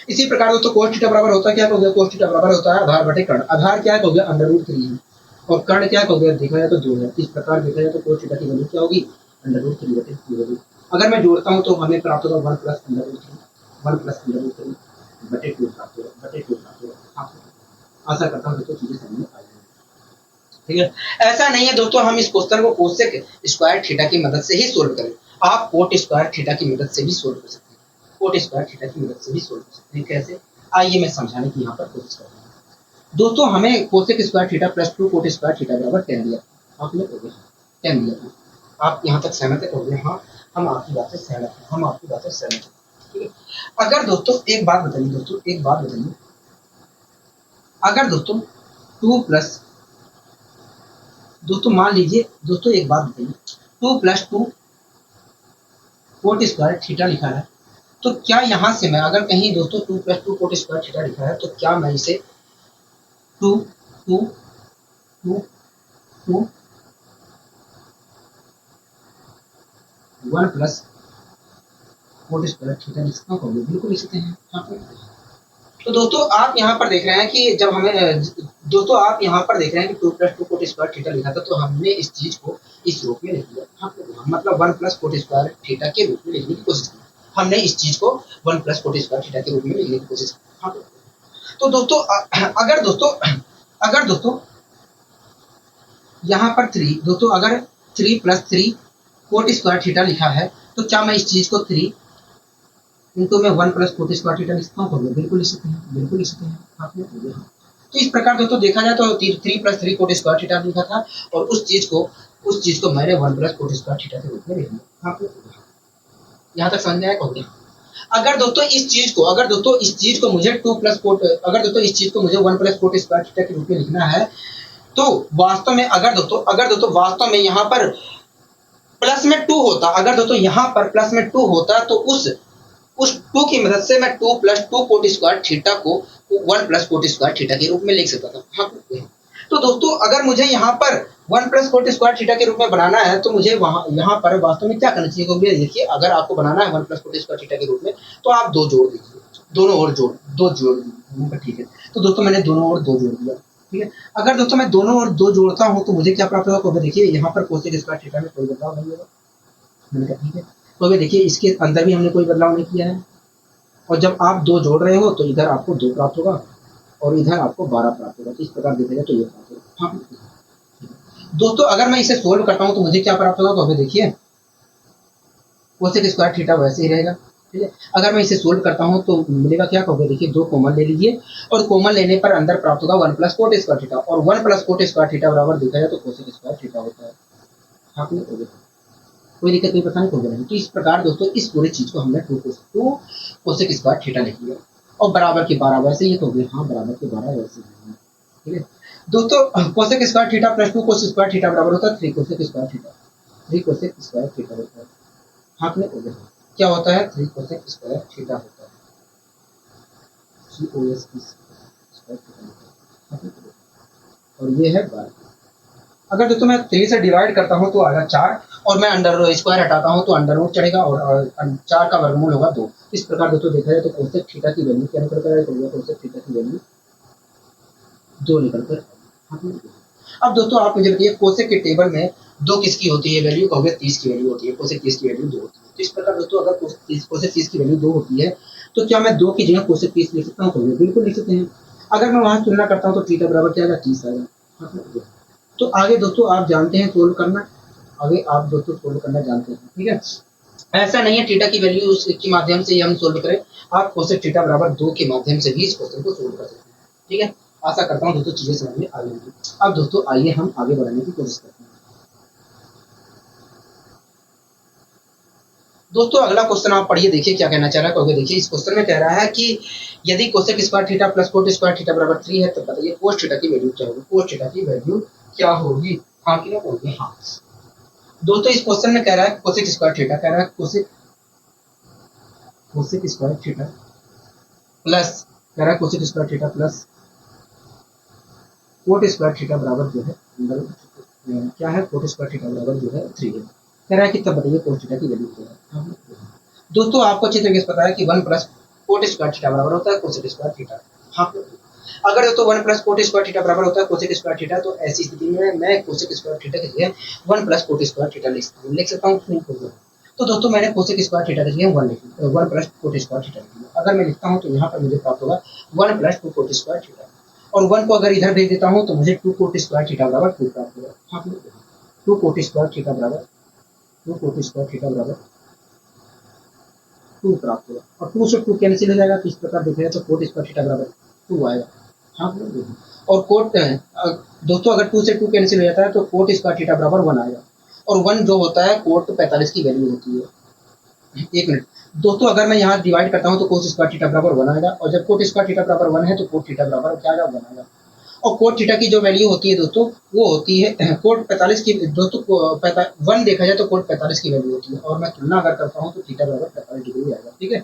इसी प्रकार दोस्तों कोस थीटा बराबर होता है क्या? कहोगे कोस थीटा बराबर होता है आधार बटे कर्ण। आधार क्या है? कहोगे √3 है और कर्ण क्या है? कहोगे देखा जाए तो 2 है। इस प्रकार देखा जाए तो कोस थीटा की वैल्यू क्या होगी? √3/2 होगी। अगर मैं जोड़ता हूँ तो हमें प्राप्त होगा 1 प्लस √3/2 प्राप्त होगा। आशा करता हूँ दोस्तों चीजें समझ में आ जाएंगी। ठीक है, ऐसा नहीं है दोस्तों हम इस क्वेश्चन को कोसेक स्क्वायर थीटा की मदद से ही सोल्व करें। आप कोट स्क्वायर थीटा की मदद से भी सोल्व कर सकते हैं। कोट स्क्वायर थीटा की मदद से भी सोल्व कर सकते हैं। कैसे? आइए मैं समझाने की यहाँ पर कोशिश करता हूँ। दोस्तों हमें cosec square theta plus 2 coat square theta बराबर 10 दिया। आपने 10 दिया था। आप यहाँ तक सहमत है? हाँ, हम आपकी बात से सहमत हैं। ठीक है, अगर दोस्तों एक बात बताइए, अगर दोस्तों 2 प्लस दोस्तों मान लीजिए दोस्तों एक बात बताइए, 2 + 2 कोट स्क्वायर थीटा लिखा है, तो क्या यहाँ से मैं अगर कहीं दोस्तों 2 + 2 कोट स्क्वायर थीटा लिखा है, तो क्या मैं इसे 2 2 2 2 1 + कोट स्क्वायर थीटा लिख सकता हूँ? बिल्कुल लिख सकते हैं। हाँ, तो दोस्तों आप यहाँ पर देख रहे हैं कि जब हमें दोस्तों आप यहाँ पर देख रहे हैं कि 2 + 2 कोट स्क्वायर थीटा लिखा था, तो हमने इस चीज को इस रूप में लिख लिया। हाँ, मतलब 1 + कोट स्क्वायर थीटा के रूप में लिखने की कोशिश की। हमने इस चीज को 1 + कोट स्क्वायर थीटा के रूप में लिखने की कोशिश की। हाँ, तो दोस्तों अगर दोस्तों यहाँ पर 3 दोस्तों अगर 3 + 3 कोट स्क्वायर थीटा लिखा है, तो क्या मैं इस चीज को 3 इनको मैं 1 + कोट स्क्वायर थीटा लिखता हूँ? बिल्कुल लिख सकते हैं, बिल्कुल लिख सकते हैं। आपने तो इस प्रकार दोस्तों देखा जाए तो 3 + 3 कोट स्क्वायर थीटा लिखा था, और उस चीज को मैंने 1 + कोट स्क्वायर थीटा के रूप में लिख लिया। आपने यहाँ तक समझ में आया? कहोगे अगर दोस्तों इस चीज को मुझे 2 + कोट अगर दोस्तों इस चीज को मुझे 1 + कोट स्क्वायर थीटा के रूप में लिखना है, तो वास्तव में अगर दोस्तों वास्तव में यहाँ पर प्लस में 2 होता, अगर दोस्तों यहाँ पर प्लस में 2 होता, तो उस 2 की मदद से मैं 2 + 2 कोट स्क्वायर थीटा को 1 + कोट स्क्वायर थीटा के रूप में लिख सकता था। हाँ, तो दोस्तों अगर मुझे यहाँ पर 1 + कोट स्क्वायर थीटा के रूप में बनाना है, तो मुझे यहाँ पर वास्तव में क्या करना चाहिए? क्योंकि देखिए अगर आपको बनाना है 1 + कोट स्क्वायर थीटा के रूप में, तो आप 2 जोड़ दीजिए, दोनों ओर दो जोड़ दीजिए। ठीक है, तो दोस्तों मैंने दोनों ओर 2 जोड़ दिया। ठीक है, अगर दोस्तों मैं दोनों ओर 2 जोड़ता हूँ, तो मुझे क्या प्राप्त होगा? क्योंकि देखिए यहाँ पर कोसेक स्क्वायर थीटा में कोई बदलाव नहीं होगा। मैंने कहा ठीक है, तो देखिए इसके अंदर भी हमने कोई बदलाव नहीं किया है, और जब आप 2 जोड़ रहे हो, तो इधर आपको 2 प्राप्त होगा और इधर आपको 12 प्राप्त होगा। तो इस प्रकार देखा जाए तो ये प्राप्त होगा। हाँ दोस्तों, अगर मैं इसे सोल्व करता हूँ, तो मुझे क्या प्राप्त होगा? तो अभी देखिए कोसेक स्क्वायर थीटा वैसे ही रहेगा। ठीक है, अगर मैं इसे सोल्व करता हूँ तो मिलेगा क्या? कहोगे देखिए 2 कॉमन ले लीजिए, और कॉमन लेने पर अंदर प्राप्त होगा 1 + कोट स्क्वायर थीटा, और 1 + कोट स्क्वायर थीटा बराबर देखा जाए तो कोसेक स्क्वायर थीटा होता है। आपने कोई दिक्कत नहीं, पता नहीं होगा नहीं। तो इस प्रकार दोस्तों इस पूरी चीज को हमने 2 कोसेक स्क्वायर थीटा लिख लिया, और बराबर के बराबर से ये तो हो गया। हाँ, बराबर के बराबर वैसे ही। ठीक है दोस्तों, cosec square theta + 2 cosec square theta बराबर होता है 3 cosec square theta. 3 cosec square theta होता है। हाँ, आपने क्या होता है? 3 कोसेक स्क्वायर थीटा होता है। COS स्क्वायर थीटा, और ये है 12। अगर दोस्तों मैं 3 से डिवाइड करता हूँ तो आएगा 4, और मैं अंडर स्क्वायर हटाता हूँ तो अंडर रूट चढ़ेगा, और 4 का वर्गमूल होगा 2। इस प्रकार दोस्तों देखा जाए तो कोसेक थीटा की वैल्यू क्या निकल कर आएगी? कोसेक थीटा की वैल्यू 2 निकल कर। अब दोस्तों आप मुझे बताइए, कोसेक के टेबल में 2 किसकी होती है वैल्यू? कहोगे 30 की वैल्यू होती है। कोसेक 30 की वैल्यू 2 होती है। तो इस प्रकार दोस्तों अगर कोसेक 30 की वैल्यू 2 होती है, तो क्या मैं 2 की जगह कोसेक 30 लिख सकता हूँ? कहोगे बिल्कुल लिख सकते हैं। अगर मैं वहाँ तुलना करता हूँ तो थीटा बराबर क्या आएगा? 30 आएगा। तो आगे दोस्तों आप जानते हैं सोल्व करना, आगे आप दोस्तों सोल्व करना जानते हैं। ठीक है, ऐसा नहीं है थीटा की वैल्यू के माध्यम से हम सोल्व करें, आप कोसेक थीटा बराबर 2 के माध्यम से भी इस क्वेश्चन को सोल्व कर सकते हैं। ठीक है, आशा करता हूँ दोस्तों चीजें समझ में आ गई होंगी। अब दोस्तों आइए हम आगे बढ़ने की कोशिश करते हैं। दोस्तों अगला क्वेश्चन आप पढ़िए, देखिए क्या कहना चाह रहा है। क्योंकि देखिए इस क्वेश्चन में कह रहा है कि यदि cosec square theta + coat square theta बराबर 3 है, तो बताइए कोस थीटा की वैल्यू क्या होगी? कोस थीटा की वैल्यू क्या होगी? हाँ कि ना होगी? हाँ दोस्तों, इस क्वेश्चन में कह रहा है कोसेक स्क्वायर थीटा, कह रहा है कोसेक स्क्वायर थीटा प्लस, कह रहा है cosec square theta plus coat square theta बराबर जो है क्या है? कोट स्क्वायर थीटा बराबर जो है 3 है। कह रहा है कि तब बताइए कोस थीटा की वैल्यू क्या है? दोस्तों आपको अच्छी तरीके से पता है कि 1 + कोट स्क्वायर थीटा बराबर होता है कोसेक स्क्वायर थीटा। हाँ, अगर दोस्तों 1 + कोट स्क्वायर थीटा बराबर होता है कोसेक स्क्वायर थीटा, तो ऐसी स्थिति में मैं कोसेक स्क्वायर थीटा की जगह 1 + कोट स्क्वायर थीटा लिख सकता हूँ। तो दोस्तों मैंने कोसेक स्क्वायर थीटा की जगह 1 + कोट स्क्वायर थीटा लिख लिया। अगर मैं लिखता हूँ तो यहाँ पर मुझे प्राप्त होगा 1 + 2 कोट स्क्वायर थीटा, और 1 को अगर इधर भेज देता हूँ तो मुझे 2 कोट स्क्वायर थीटा बराबर 2 प्राप्त होगा। हाँ, 2 कोट स्क्वायर थीटा बराबर 2 कोट स्क्वायर थीटा बराबर 2 प्राप्त होगा, और 2 से 2 कैंसिल हो जाएगा। तो इस प्रकार देखेगा तो कोट स्क्वायर थीटा बराबर 2 आएगा। हाँ, और कोट दोस्तों अगर 2 से 2 कैंसिल हो जाता है तो कोट स्क्वायर थीटा बराबर 1 आएगा, और 1 जो होता है कोट 45 की वैल्यू होती है। एक मिनट दोस्तों, अगर मैं यहाँ डिवाइड करता हूँ तो कोस स्क्वायर थीटा बराबर 1 आएगा, और जब कोट स्क्वायर थीटा बराबर 1 है तो कोट थीटा बराबर क्या आएगा? 1 आएगा। और कोट थीटा की जो वैल्यू होती है दोस्तों वो होती है कोट 45 की दोस्तों 1 देखा जाए तो कोट 45 की वैल्यू होती है, और मैं तुलना अगर करता हूँ तो थीटा बराबर 45 डिग्री आएगा। ठीक है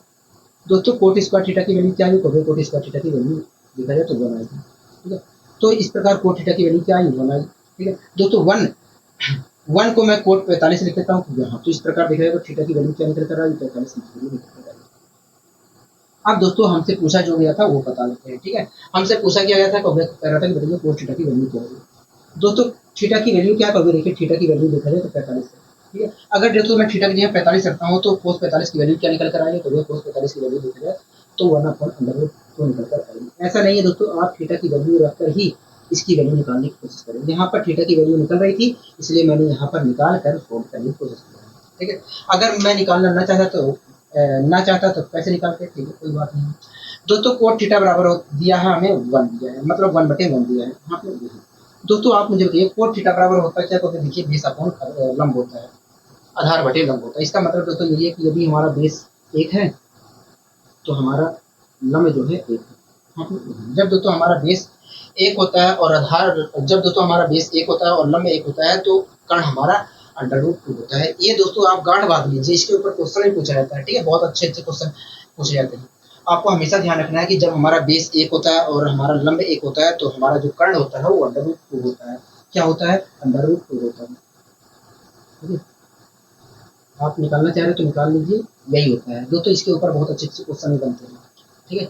दोस्तों, कोट स्क्वायर थीटा की वैल्यू क्या है, कोट स्क्वायर थीटा की वैल्यू देखा जाए तो 1 आएगी। ठीक है, तो इस प्रकार कोट थीटा की वैल्यू क्या है, 1 आएगी। ठीक है दोस्तों, 1 को मैं कोट 45 लिख देता हूँ यहाँ, तो इस प्रकार देखा जाए तो थीटा की वैल्यू क्या निकल कर आ रही है, 45 निकल कर आ रही है। अब दोस्तों हमसे पूछा जो गया था वो बता लेते हैं। ठीक है, हमसे पूछा क्या गया था, कह रहा था कि बताइए कोस थीटा की वैल्यू क्या है। दोस्तों थीटा की वैल्यू क्या है, देखिए थीटा की वैल्यू देखा जाए तो 45 है। ठीक है, अगर दोस्तों मैं थीटा की जगह 45 रखता हूँ तो कोस 45 की वैल्यू क्या निकल कर आएगी, तो कोस 45 की वैल्यू देखा जाए तो 1/√2 निकल कर आएगी। ऐसा नहीं है दोस्तों, आप थीटा की वैल्यू रखकर ही इसकी वैल्यू निकालने की कोशिश करें। यहाँ पर थीटा की वैल्यू निकल रही थी, इसलिए मैंने यहाँ पर निकाल कर सोल्व करने की कोशिश की। ठीक है, अगर मैं निकालना ना चाहता तो कैसे निकालते, ठीक है कोई बात नहीं। दोस्तों कोट थीटा बराबर दिया है हमें 1 दिया है, मतलब 1/1 दिया है यहाँ पे। दोस्तों आप मुझे बताइए कोट थीटा बराबर होता है क्या, तो देखिए बेस अपॉन लंब होता है, आधार बटे लंब होता है। इसका मतलब दोस्तों यही है कि यदि हमारा बेस 1 है तो हमारा लंब जो है 1 है। जब दोस्तों हमारा बेस 1 होता है और आधार, जब दोस्तों हमारा बेस 1 होता है और लंब 1 होता है तो कर्ण हमारा √2 होता है। ये दोस्तों आप गांठ बांध लीजिए, इसके ऊपर क्वेश्चन ही पूछा जाता है। ठीक है, बहुत अच्छे अच्छे क्वेश्चन पूछे जाते हैं। आपको हमेशा ध्यान रखना है कि जब हमारा बेस 1 होता है और हमारा लंब 1 होता है तो हमारा जो कर्ण होता है वो √2 होता है। क्या होता है, √2 होता है। ठीक है, आप निकालना चाह रहे हो तो निकाल लीजिए, यही होता है दोस्तों। इसके ऊपर बहुत अच्छे अच्छे क्वेश्चन ही बनते हैं। ठीक है,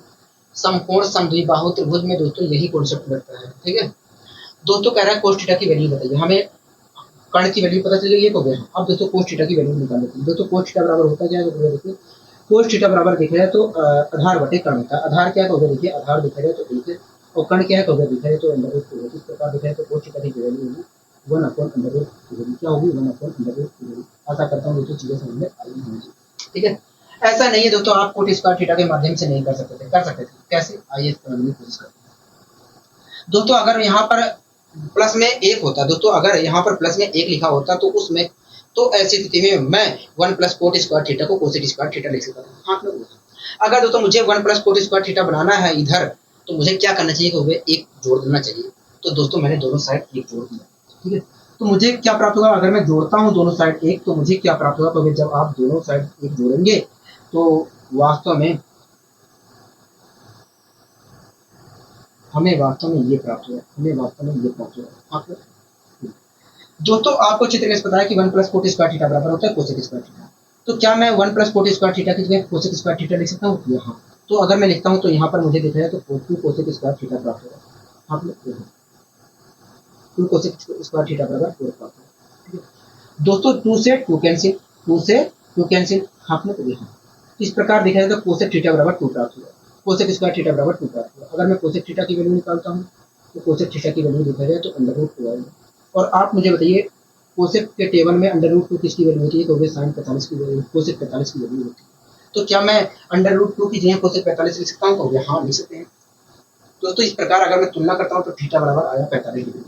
समकोण समद्विबाहु त्रिभुज में दोस्तों यही कॉन्सेप्ट लगता है। ठीक है दोस्तों, कह रहा है कोस थीटा की वैल्यू बताइए, हमें कर्ण की वैल्यू पता चल गई है तो गया। अब दोस्तों कोस थीटा की वैल्यू निकाल लेते हैं। दोस्तों कोस थीटा बराबर होता क्या है, तो देखिए कोस थीटा बराबर देखा जाए तो आधार बटे कर्ण होता है। आधार क्या है तो देखिए, आधार देखा जाए तो 1 है और कर्ण क्या है तो देखा जाए तो √2 है। इस प्रकार देखा जाए तो कोस थीटा की वैल्यू होगी 1/√2। क्या होगी, 1/√2। आशा करता हूँ दोस्तों चीजें समझ में आई होंगी। ठीक है, ऐसा नहीं है दोस्तों आप कोट स्क्वायर थीटा के माध्यम से नहीं कर सकते थे, कर सकते थे। कैसे, आइए समझने की कोशिश करते हैं। दोस्तों अगर यहाँ पर प्लस में 1 होता, दोस्तों अगर यहाँ पर प्लस में 1 लिखा होता तो उसमें, तो ऐसी स्थिति में मैं 1 प्लस कोट स्क्वायर थीटा को कोसेट स्क्वायर थीटा लिख सकता था। हाँ अगर दोस्तों मुझे 1 प्लस कोट स्क्वायर थीटा बनाना है इधर, तो मुझे क्या करना चाहिए कि 1 जोड़ देना चाहिए। तो दोस्तों मैंने दोनों साइड 1 जोड़ दिया। ठीक है, तो मुझे क्या प्राप्त होगा, अगर मैं जोड़ता हूँ दोनों साइड 1 तो मुझे क्या प्राप्त होगा, तो जब आप दोनों साइड 1 जोड़ेंगे तो वास्तव में हमें वास्तव में ये प्राप्त हुआ, हमें वास्तव में ये प्राप्त हुआ। दोस्तों आपको अच्छी तरह से पता है कि 1 प्लस कोट स्क्वायर थीटा बराबर होता है कोसेक स्क्वायर थीटा। तो क्या मैं 1 प्लस कोट स्क्वायर थीटा की जगह कोसेक स्क्वायर थीटा लिख सकता हूँ, यहाँ। तो अगर मैं लिखता हूँ तो यहाँ पर मुझे दिख रहा है तो 2 कोसेक स्क्वायर थीटा प्राप्त होगा। आप लोग 2 कोसेक स्क्वायर थीटा बराबर 4 प्राप्त होगा। दोस्तों 2 से 2 कैंसिल, 2 से 2 कैंसिल, आपने तो देखा। इस प्रकार देखा जाए तो कोसेक थीटा बराबर 2 प्राप्त हुआ, कोसेक स्क्वायर थीटा बराबर 2 प्राप्त हुआ। अगर मैं कोसेक थीटा की वैल्यू निकालता हूँ तो कोसेक थीटा की वैल्यू देखा जाए तो √2 आएगा। और आप मुझे बताइए कोसेक के टेबल में √2 किसकी वैल्यू होती है, तो साइन 45 की वैल्यू, कोसेक 45 की वैल्यू होती है। तो क्या मैं √2 की जगह कोसेक 45 लिख सकता हूँ, तो हाँ लिख सकते हैं। तो इस प्रकार अगर मैं तुलना करता हूँ तो थीटा बराबर आया 45 डिग्री।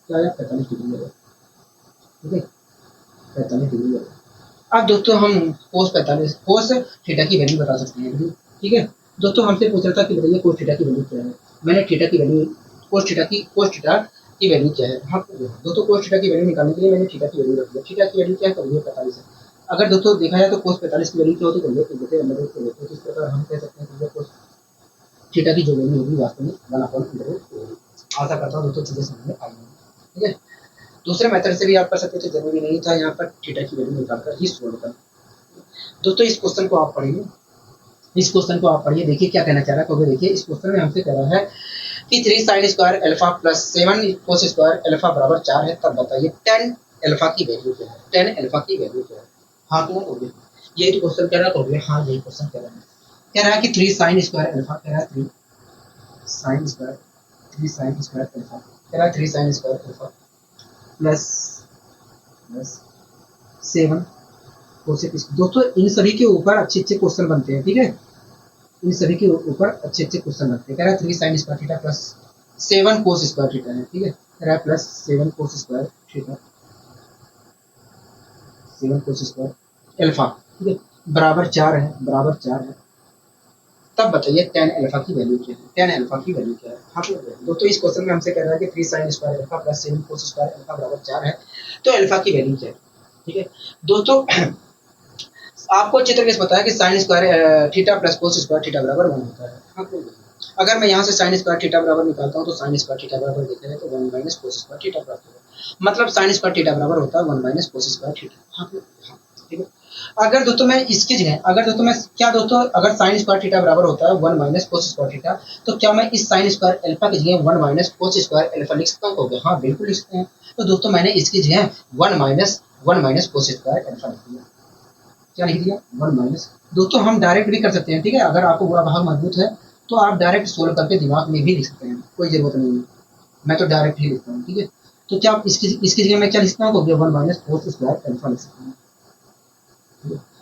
क्या आया, 45 डिग्री आया। ठीक है, 45 डिग्री आया। अब दोस्तों हम कोस थीटा की वैल्यू बता सकते हैं। ठीक है दोस्तों, हमसे पूछ रहा था कि बताइए कोस थीटा की वैल्यू क्या है। मैंने थीटा की वैल्यू कोस थीटा की वैल्यू क्या है। हाँ दोस्तों कोस थीटा की वैल्यू निकालने के लिए मैंने थीटा की वैल्यू रख दिया। थीटा की वैल्यू क्या है, करिए 45 है। अगर दोस्तों देखा जाए तो कोस 45 की वैल्यू क्या होती है, तो इस प्रकार हम कह सकते हैं कि कोस थीटा की जो वैल्यू होगी वास्तव में 1/√2 होगी। आशा करता हूँ दोस्तों चीजें समझ में आई होंगी। ठीक है, दूसरे मेथड से भी आप कर सकते थे, जरूरी नहीं था यहाँ पर थीटा की वैल्यू निकालकर ही सोल्व करना। दोस्तों इस क्वेश्चन को आप पढ़िए, इस क्वेश्चन को आप पढ़िए, देखिए क्या कहना चाह रहा है। क्योंकि देखिए इस क्वेश्चन में हमसे कह रहा है कि 3 sine square alpha plus 7 cos square alpha बराबर 4 है, तब बताइए 10 अल्फा की वैल्यू क्या है, 10 अल्फा की वैल्यू क्या है। हाँ तो हो गया, यही तो क्वेश्चन कह रहा है। हो गया, हाँ यही क्वेश्चन कह रहा है। कह रहा है कि 3 साइन स्क्वायर अल्फा, कह रहा है 3 साइन स्क्वायर अल्फा, कह रहा है 3 sine square alpha plus 7 cosec. दोस्तों इन सभी के ऊपर अच्छे अच्छे क्वेश्चन बनते हैं। ठीक है, इन सभी के ऊपर अच्छे अच्छे क्वेश्चन बनते हैं। कह रहा है 3 sine square theta plus 7 cos square theta है। ठीक है, कह रहा है plus 7 cos square theta, 7 cos square alpha. ठीक है, बराबर 4 है, बराबर 4 है। तब बताइए टेन अल्फा की वैल्यू क्या है, टेन अल्फा की वैल्यू क्या है। हाँ दोस्तों इस क्वेश्चन में हमसे कह रहा है कि 3 sin square alpha plus 7 cos square alpha बराबर 4 है, तो अल्फा की वैल्यू क्या है। ठीक है दोस्तों आपको अच्छी तरीके से पता है कि sine square theta plus cos square theta बराबर 1 होता है। हाँ अगर मैं यहाँ से साइन स्क्वायर थीटा बराबर निकालता हूँ तो साइन स्क्वायर थीटा बराबर देखा जाए तो 1 माइनस कोस स्क्वायर थीटा प्राप्त होगा, मतलब साइन स्क्वायर थीटा बराबर होता है 1 माइनस कोस स्क्वायर थीटा। हाँ ठीक है अगर दोस्तों मैं इसकी जगह अगर दोस्तों मैं क्या दोस्तों अगर साइन स्क्वायर थीटा बराबर होता है 1 माइनस कोस स्क्वायर थीटा, तो क्या मैं इस साइन स्क्वायर अल्फा की जगह 1 माइनस कोस स्क्वायर अल्फा लिख सकता हूँ? हाँ बिल्कुल लिख सकते हैं। तो दोस्तों मैंने इसकी जगह 1 माइनस कोस स्क्वायर अल्फा लिख दिया। क्या लिख दिया 1 माइनस। दोस्तों हम डायरेक्ट भी कर सकते हैं, ठीक है, अगर आपको बुरा भाग मजबूत है तो आप डायरेक्ट सोल्व करके दिमाग में भी लिख सकते हैं, कोई जरूरत नहीं है, मैं तो डायरेक्ट ही लिखता हूँ। ठीक है तो क्या इसकी जगह मैं क्या लिखता हूँ तो 1 माइनस कोस स्क्वायर अल्फा लिख सकता हूँ।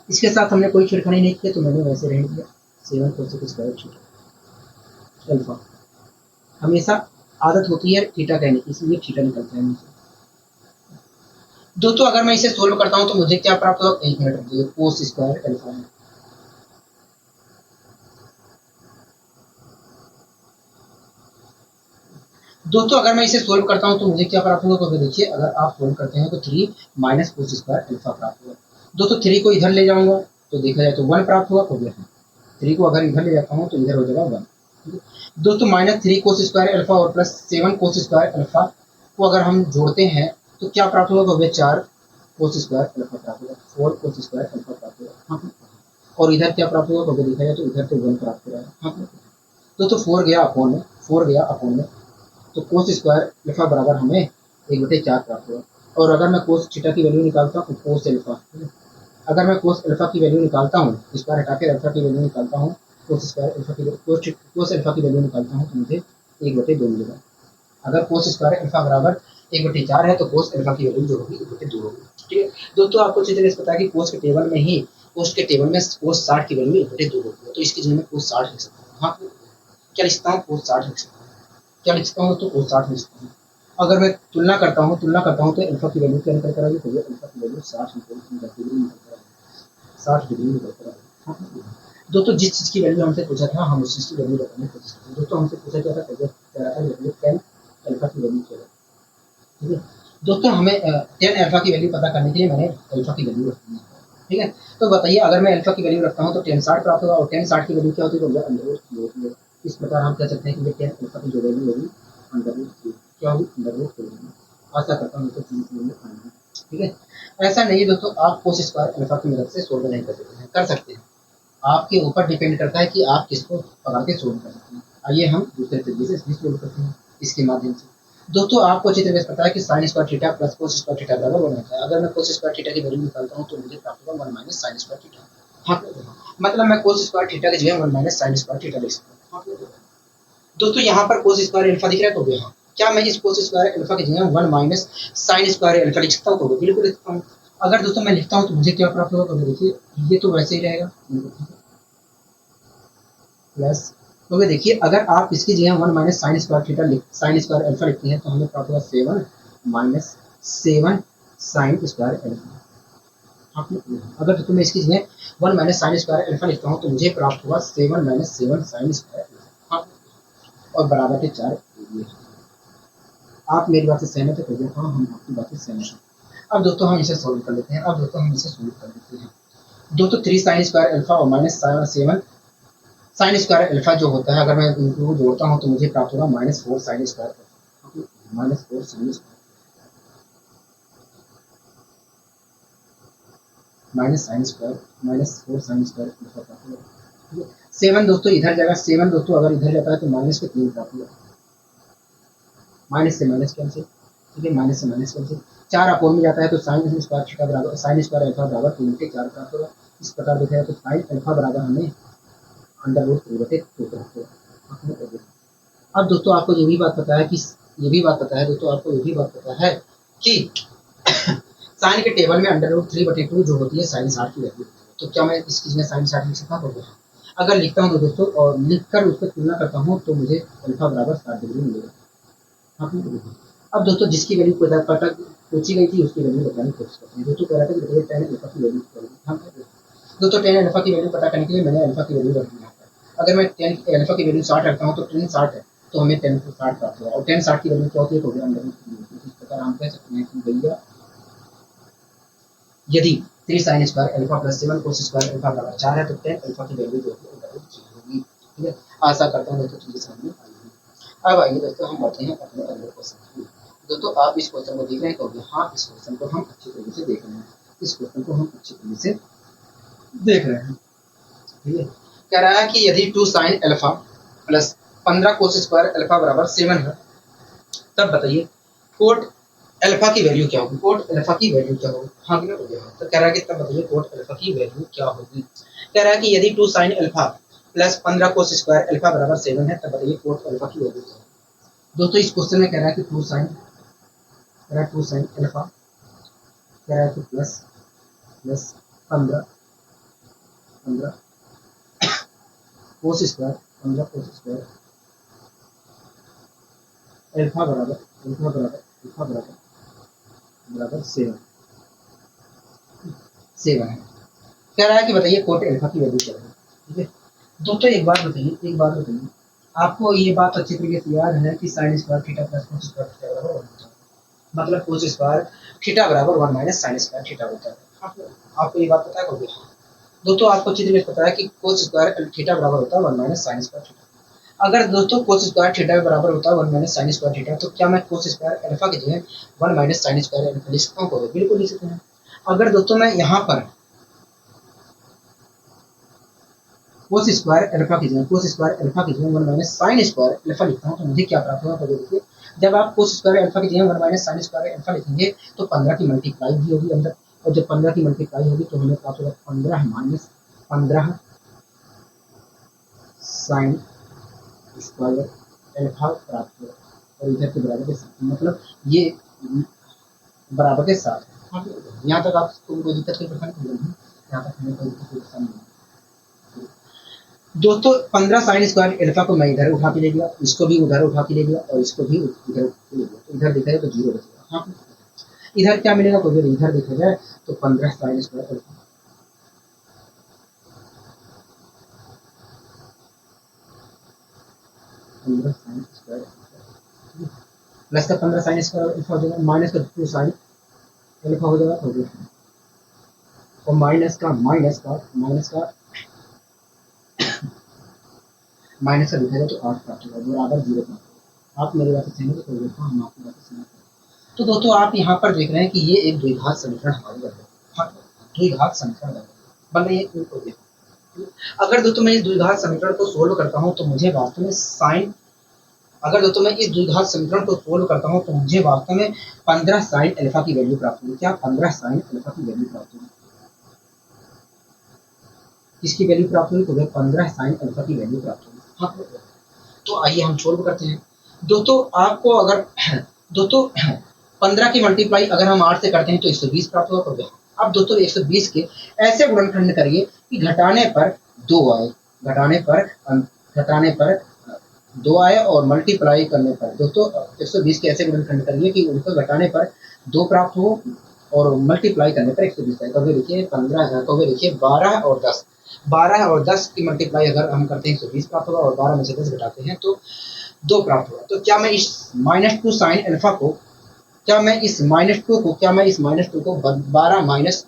इसके साथ हमने कोई छेड़खानी नहीं किया, तो मैंने वैसे रहने दिया 7 कोस स्क्वायर थीटा अल्फा। हमेशा आदत होती है थीटा कहने की, इसलिए थीटा निकलता है नीचे। दोस्तों अगर मैं इसे सोल्व करता हूं तो मुझे क्या प्राप्त होगा, एक मिनट रुकिए, कोस स्क्वायर अल्फा है। दोस्तों अगर मैं इसे सोल्व करता हूं तो मुझे क्या प्राप्त होगा, तो देखिए अगर आप सोल्व करते हैं तो 3 माइनस कोस स्क्वायर अल्फा प्राप्त होगा। दोस्तों 3 को इधर ले जाऊंगा तो देखा जाए तो 1 प्राप्त होगा, तो देखो 3 को अगर इधर ले जाता हूं तो इधर हो जाएगा 1। दोस्तों माइनस 3 कोस स्क्वायर अल्फा और प्लस 7 कोस स्क्वायर अल्फा को अगर हम जोड़ते हैं तो क्या प्राप्त होगा, तो 4 कोस स्क्वायर अल्फा प्राप्त होगा, 4 कोस स्क्वायर अल्फा प्राप्त होगा। और इधर क्या प्राप्त होगा, तो देखा जाए तो इधर तो 1 प्राप्त हो रहा है। दोस्तों 4 गया अपॉन में, 4 गया अपॉन में, तो कोस स्क्वायर अल्फा बराबर हमें 1/4 प्राप्त होगा। और अगर मैं कोस थीटा की वैल्यू निकालता हूँ कोस अल्फा, अगर मैं कोस अल्फा की वैल्यू निकालता हूँ, स्क्वायर हटा के अल्फा की वैल्यू निकालता हूँ, कोस स्क्वायर अल्फा की कोस अल्फा की वैल्यू निकालता हूँ तो मुझे 1/2 मिलेगा। अगर कोस स्क्वायर अल्फा बराबर 1/4 है तो कोस अल्फा की वैल्यू जो होगी 1/2 होगी। ठीक है दोस्तों आपको अच्छी तरह से पता है कि कोस के टेबल में ही कोस कोस 60 की वैल्यू 1/2 होती है, तो इसकी जगह में कोस 60 लिख सकता हूँ। हाँ क्या लिखता हूँ, कोस 60 लिख सकता हूँ। क्या लिखता हूँ तो कोस 60 लिख सकता हूँ। अगर मैं तुलना करता हूँ तो अल्फा की वैल्यू क्या निकल कर आएगी, तो ये अल्फा की वैल्यू 60 डिग्री निकल कर आएगी, 60 डिग्री निकल कर आएगी। दोस्तों जिस चीज़ की वैल्यू हमसे पूछा था हम उस चीज़ की वैल्यू बताने की कोशिश करें। दोस्तों हमसे पूछा क्या था, कह रहा था 10 अल्फा की वैल्यू क्या है। ठीक है दोस्तों हमें 10 अल्फा की वैल्यू पता करने के लिए मैंने अल्फा की वैल्यू रखनी है। ठीक है तो बताइए अगर मैं अल्फा की वैल्यू रखता हूँ तो 10 60 प्राप्त होगा, और 10 60 की वैल्यू क्या होती है, तो अंडर रूट 3। इस प्रकार हम कह सकते हैं कि ये 10 अल्फा की जो वैल्यू होगी अंडर रूट 3 क्या होगी, अंडर रूट 3। आशा करता हूँ तो चीज़ समझ में आएगी। ठीक है ऐसा नहीं दोस्तों आप कोस स्क्वायर अल्फा की मदद से सोल्व नहीं कर सकते हैं, कर सकते हैं, आपके ऊपर डिपेंड करता है कि आप किसको पकड़ के सोल्व कर सकते हैं। आइए हम दूसरे तरीके से इसकी सोल्व करते हैं इसके माध्यम से। दोस्तों आपको अच्छी तरह से पता है कि sine square theta plus cos square theta बराबर 1 होता है। अगर मैं कोस स्क्वायर थीटा की वैल्यू निकालता हूँ तो मुझे प्राप्त होगा 1 माइनस साइन स्क्वायर थीटा। हाँ मतलब मैं कोस स्क्वायर थीटा की जगह 1 माइनस साइन स्क्वायर थीटा लिख सकता हूँ। दोस्तों यहाँ पर कोस स्क्वायर अल्फा दिख रहा है, तो यहाँ क्या मैं इस कोस स्क्वायर अल्फा की जगह 1 माइनस साइन स्क्वायर अल्फा लिख सकता हूँ, तो बिल्कुल लिख सकता हूँ। अगर दोस्तों मैं लिखता हूँ तो मुझे क्या प्राप्त होगा, तो देखिए ये तो वैसे ही रहेगा प्लस, तो देखिए अगर आप इसकी जगह 1 minus sine square theta sine square alpha लिखते हैं तो हमें प्राप्त होगा 7 माइनस 7 साइन स्क्वायर अल्फा। अगर तो मैं इसकी जगह 1 माइनस साइन स्क्वायर अल्फा लिखता हूँ तो मुझे प्राप्त होगा 7 माइनस 7 साइन स्क्वायर अल्फा और बराबर के 4। आप मेरी बात से सहमत है, करिए हाँ हम आपकी बात से सहमत हैं। अब दोस्तों हम इसे सोल्व कर लेते हैं। दोस्तों 3 साइन स्क्वायर अल्फा और माइनस 7 साइन स्क्वायर अल्फा जो होता है अगर मैं इनको जोड़ता हूँ तो मुझे प्राप्त होगा -4 sine square -4 sine square -4 sine square alpha प्राप्त होगा। 7 दोस्तों इधर जाएगा, 7 दोस्तों अगर इधर जाता है तो माइनस के 3 प्राप्त होगा, माइनस से माइनस कैंसिल। ठीक है माइनस से माइनस कैंसिल, 4 अपोन में जाता है तो साइन स्क्वायर थीटा बराबर साइन स्क्वायर अल्फा बराबर 3/4 प्राप्त होगा। इस प्रकार देखा जाए तो साइन अल्फा बराबर हमें अंडर रूट 3/2 प्राप्त होगा। अब दोस्तों आपको ये भी बात पता है कि कि साइन के टेबल में अंडर रूट 3/2 जो होती है साइन 60 की वैल्यू, तो क्या मैं इसकी जगह साइन 60 लिख सकता हूँ? अगर लिखता हूँ तो दोस्तों और लिखकर उसको तुलना करता हूँ तो मुझे अल्फा बराबर 60 डिग्री मिलेगा। अब दोस्तों जिसकी वैल्यू पता पूछी गई थी उसकी वैल्यू बताने की कोशिश करते हैं। दोस्तों कह रहा था कि टेन अल्फा की वैल्यू दोस्तों 10 अल्फा की वैल्यू पता करने के लिए मैंने अल्फा की वैल्यू रख दी यहाँ पर। अगर मैं 10 अल्फा की वैल्यू 60 रखता हूँ तो 10 60 है, तो हमें 10 को 60 प्राप्त होगा, और 10 60 की वैल्यू क्या होती है, तो अंडर रूट 3 होती है। इस प्रकार हम कह सकते हैं कि भैया यदि 3 sin square alpha plus 7 cos square alpha बराबर 4 है, तो 10 अल्फा की वैल्यू जो है अंडर रूट 3 होगी। ठीक है, आशा करता हूँ दोस्तों चीज़ समझ में आई होगी। अब आइए दोस्तों हम बढ़ते हैं अपने अगले क्वेश्चन की। दोस्तों आप इस क्वेश्चन को देख रहे हैं, तो हाँ इस क्वेश्चन को हम अच्छी तरीके से देख रहे हैं, इस क्वेश्चन को हम अच्छी तरीके से देख रहे हैं। ठीक है, कह रहा है कि यदि 2 sin alpha plus 15 cos square alpha बराबर 7 है, तब बताइए कोट अल्फा की वैल्यू क्या होगी, कोट अल्फा की वैल्यू क्या होगी। हाँ कि हो गया, तो कह रहा है कि तब बताइए कोट अल्फा की वैल्यू क्या होगी। कह रहा है कि यदि 2 sin alpha plus 15 cos square alpha बराबर 7 है, तब बताइए कोट अल्फा की वैल्यू क्या होगी। दोस्तों इस क्वेश्चन में कह रहा है कि 2 sin अल्फा, कह रहा है कि plus 15 cos square 15 cos square alpha बराबर 7 है। कह रहा है कि बताइए कोट अल्फा की वैल्यू क्या है। ठीक है, दोस्तों एक बात बताइए, आपको ये बात अच्छी तरीके से याद है कि sine square theta plus cos square theta बराबर 1 होता है, मतलब कोस स्क्वायर थीटा बराबर 1 माइनस साइन स्क्वायर थीटा होता है। आपको ये बात पता है कभी। दोस्तों आपको अच्छी तरीके से पता है कि कोस स्क्वायर थीटा बराबर होता है 1 माइनस साइन स्क्वायर थीटा। अगर दोस्तों कोस स्क्वायर थीटा के बराबर होता है 1 माइनस साइन स्क्वायर थीटा, तो क्या मैं कोस स्क्वायर अल्फा की जगह 1 माइनस साइन स्क्वायर अल्फा लिख सकता हूँ? बिल्कुल लिख सकते हैं। अगर दोस्तों मैं यहाँ पर कोस स्क्वायर अल्फा की जगह 1 माइनस साइन स्क्वायर अल्फा लिखता हूँ, तो मुझे क्या प्राप्त होगा? तो देखिए जब आप कोस स्क्वायर अल्फा की जगह 1 माइनस साइन स्क्वायर अल्फा लिखेंगे तो 15 की मल्टीप्लाई भी होगी अंदर, और जब 15 की मल्टीप्लाई होगी तो हमें प्राप्त होगा 15 माइनस 15 साइन स्क्वायर अल्फा प्राप्त होगा, और इधर के बराबर के साथ, मतलब ये बराबर के साथ। यहाँ तक आपको कोई दिक्कत कोई परेशानी नहीं है, यहाँ तक हमें कोई दिक्कत कोई परेशानी नहीं है। दोस्तों 15 साइन स्क्वायर अल्फा को मैं इधर उठा के ले गया, इसको भी उधर उठा के ले गया, और इसको भी इधर ले गया, तो इधर देखा जाए तो 0 बचेगा। हाँ, इधर क्या मिलेगा? तो इधर देखा जाए तो 15 sine square alpha, 15 sine square plus का 15 साइन स्क्वायर अल्फा हो जाएगा, माइनस का 2 साइन अल्फा हो जाएगा, तो और माइनस का देखा जाए तो 8 प्राप्त होगा, बराबर 0 प्राप्त होगा। आप मेरी बात से सहमत हो? हाँ, हम आपकी बात से सहमत हैं। तो दोस्तों आप यहाँ पर देख रहे हैं कि ये एक द्विघात समीकरण हमारी बन रही है। हाँ, द्विघात समीकरण बन रही है। अगर दोस्तों मैं इस द्विघात समीकरण को सोल्व करता हूँ तो मुझे वास्तव में साइन, अगर दोस्तों मैं इस द्विघात समीकरण को सोल्व करता हूँ तो मुझे वास्तव में 15 साइन अल्फा की वैल्यू प्राप्त होगी। क्या? 15 साइन अल्फा की वैल्यू प्राप्त होगी। किसकी वैल्यू प्राप्त होगी? तो 15 साइन अल्फा की वैल्यू प्राप्त होगी। हाँ, तो आइए हम सोल्व करते हैं। दोस्तों आपको अगर दोस्तों 15 की मल्टीप्लाई अगर हम 8 से करते हैं तो 120 प्राप्त होगा। अब दोस्तों 120 के ऐसे गुणनखंड करिए कि घटाने पर 2 आए, घटाने पर 2 आए, और मल्टीप्लाई करने पर दोस्तों 120 के ऐसे गुणनखंड करिए कि उनको घटाने पर 2 प्राप्त हो और मल्टीप्लाई करने पर 120 आए। तो देखिए 15, तो देखिए 12 और 10 की मल्टीप्लाई अगर हम करते हैं 120 प्राप्त होगा, और 12 में से 10 घटाते हैं तो 2 प्राप्त होगा। तो क्या मैं इस -2 साइन अल्फा को, क्या मैं इस -2 को 12 माइनस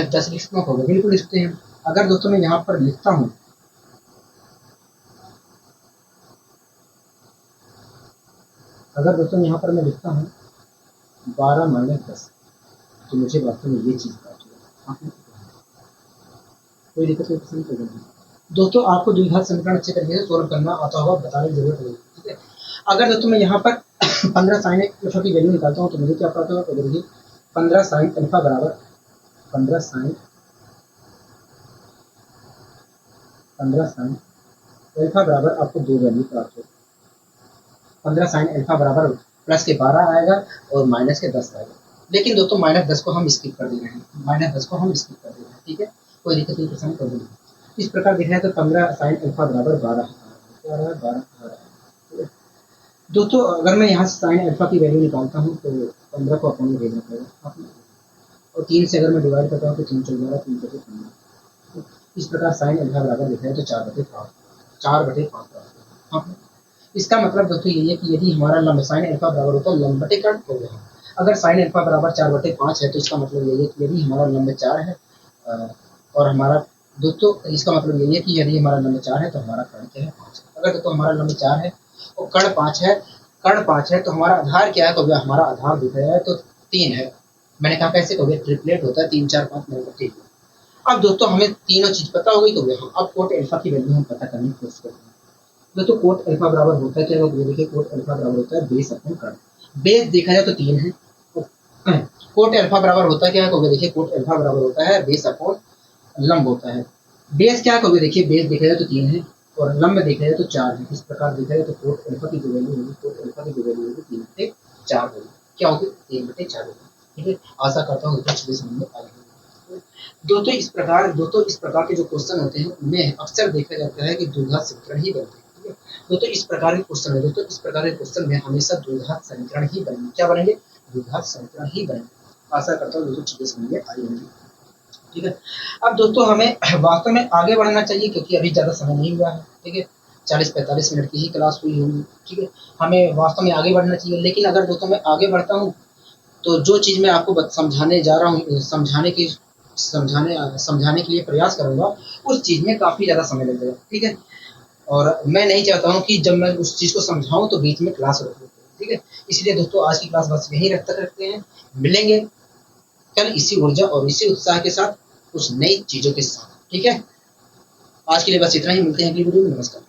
10 लिख सकता हूँ? बिल्कुल लिख सकते हैं। अगर दोस्तों मैं यहाँ पर लिखता हूँ, अगर दोस्तों यहाँ पर मैं लिखता हूँ 12 माइनस 10, तो मुझे वास्तव में ये चीज़ प्राप्त होगा। कोई दिक्कत कोई पसंद नहीं। दोस्तों आपको द्विघात समीकरण अच्छे तरीके से सोल्व करना आता होगा, बताने की जरूरत नहीं। ठीक है, अगर दोस्तों मैं यहाँ पर 15 साइन अल्फा की वैल्यू निकालता हूँ तो मुझे क्या प्राप्त होगा? तो देखिए 15 साइन अल्फा बराबर 15 साइन अल्फा बराबर आपको 2 वैल्यू प्राप्त होगी। 15 साइन अल्फा बराबर प्लस के 12 आएगा और माइनस के 10 आएगा। लेकिन दोस्तों माइनस 10 को हम स्किप कर दे रहे हैं। ठीक है, कोई दिक्कत नहीं, परेशानी कोई नहीं। इस प्रकार देखना है तो 15 साइन अल्फा बराबर 12 क्या रहा है? 12। दोस्तों अगर मैं यहाँ से साइन अल्फा की वैल्यू निकालता हूँ तो 15 को अपन में भेजना पड़ेगा, और 3 से अगर मैं डिवाइड करता हूँ तो 3 चल जाएगा, 3 से 15। इस प्रकार साइन अल्फा बराबर लिखा है तो 4/5। 4/5 बराबर। हाँ, इसका मतलब दोस्तों यही है कि यदि हमारा लंब साइन अल्फा बराबर होता है लंब बटे कर्ण हो गया। अगर साइन अल्फा बराबर 4/5 है तो इसका मतलब यही है कि यदि हमारा लंब 4 है और हमारा दोस्तों इसका मतलब यही है कि यदि हमारा लंब 4 है तो हमारा कर्ण क्या है 5 है। अगर दोस्तों हमारा लंब 4 है और कर्ण 5 है तो हमारा आधार क्या है, तो हमारा आधार दिख रहा है तो 3 है। मैंने कहा कैसे कहोगे, ट्रिपलेट होता है 3 4 5 9 3। अब दोस्तों हमें तीनों चीज पता हो गई तो हम अब कोट अल्फा की वैल्यू हम पता करने की कोशिश करते हैं। दोस्तों कोट अल्फा बराबर होता है क्या, ये देखिए कोट अल्फा बराबर होता है बेस अपॉन कर्ण। बेस देखा जाए तो 3 है। कोट अल्फा बराबर होता है क्या, देखिए कोट अल्फा बराबर होता है बेस अपॉन लंब होता है। बेस क्या कहोगे, देखिए बेस देखा जाए तो 3 है और लंब देखा जाए तो 4 है। इस प्रकार देखा जाए तो कोट अल्फा की जो वैल्यू होगी, कोट अल्फा की जो वैल्यू होगी 3/4 होगी। क्या होगी, 3/4 होगी। ठीक है, आशा करता हूँ कुछ भी समझ में आ गया। दोस्तों इस प्रकार के जो क्वेश्चन होते हैं उनमें अक्सर देखा जाता है कि द्विघात समीकरण ही बनते हैं। ठीक है, दोस्तों इस प्रकार के क्वेश्चन है, दोस्तों इस प्रकार के क्वेश्चन में हमेशा द्विघात समीकरण ही बनेंगे। क्या बनेंगे, द्विघात समीकरण ही बनेंगे। आशा करता हूँ दोस्तों चीजें समझ में आई होंगी। ठीक है, अब दोस्तों हमें वास्तव में आगे बढ़ना चाहिए क्योंकि अभी ज़्यादा समय नहीं हुआ है। ठीक है, 40-45 मिनट की ही क्लास हुई होगी। ठीक है, हमें वास्तव में आगे बढ़ना चाहिए, लेकिन अगर दोस्तों मैं आगे बढ़ता हूँ तो जो चीज़ मैं आपको समझाने जा रहा हूँ, समझाने के लिए प्रयास करूँगा, उस चीज़ में काफ़ी ज़्यादा समय लग जाएगा। ठीक है, और मैं नहीं चाहता हूँ कि जब मैं उस चीज़ को समझाऊँ तो बीच में क्लास रोक दूँ। ठीक है, इसलिए दोस्तों आज की क्लास बस यहीं रखते हैं। मिलेंगे कल इसी ऊर्जा और इसी उत्साह के साथ कुछ नई चीज़ों के साथ। ठीक है, आज के लिए बस इतना ही, मिलते हैं अगली वीडियो में। नमस्कार।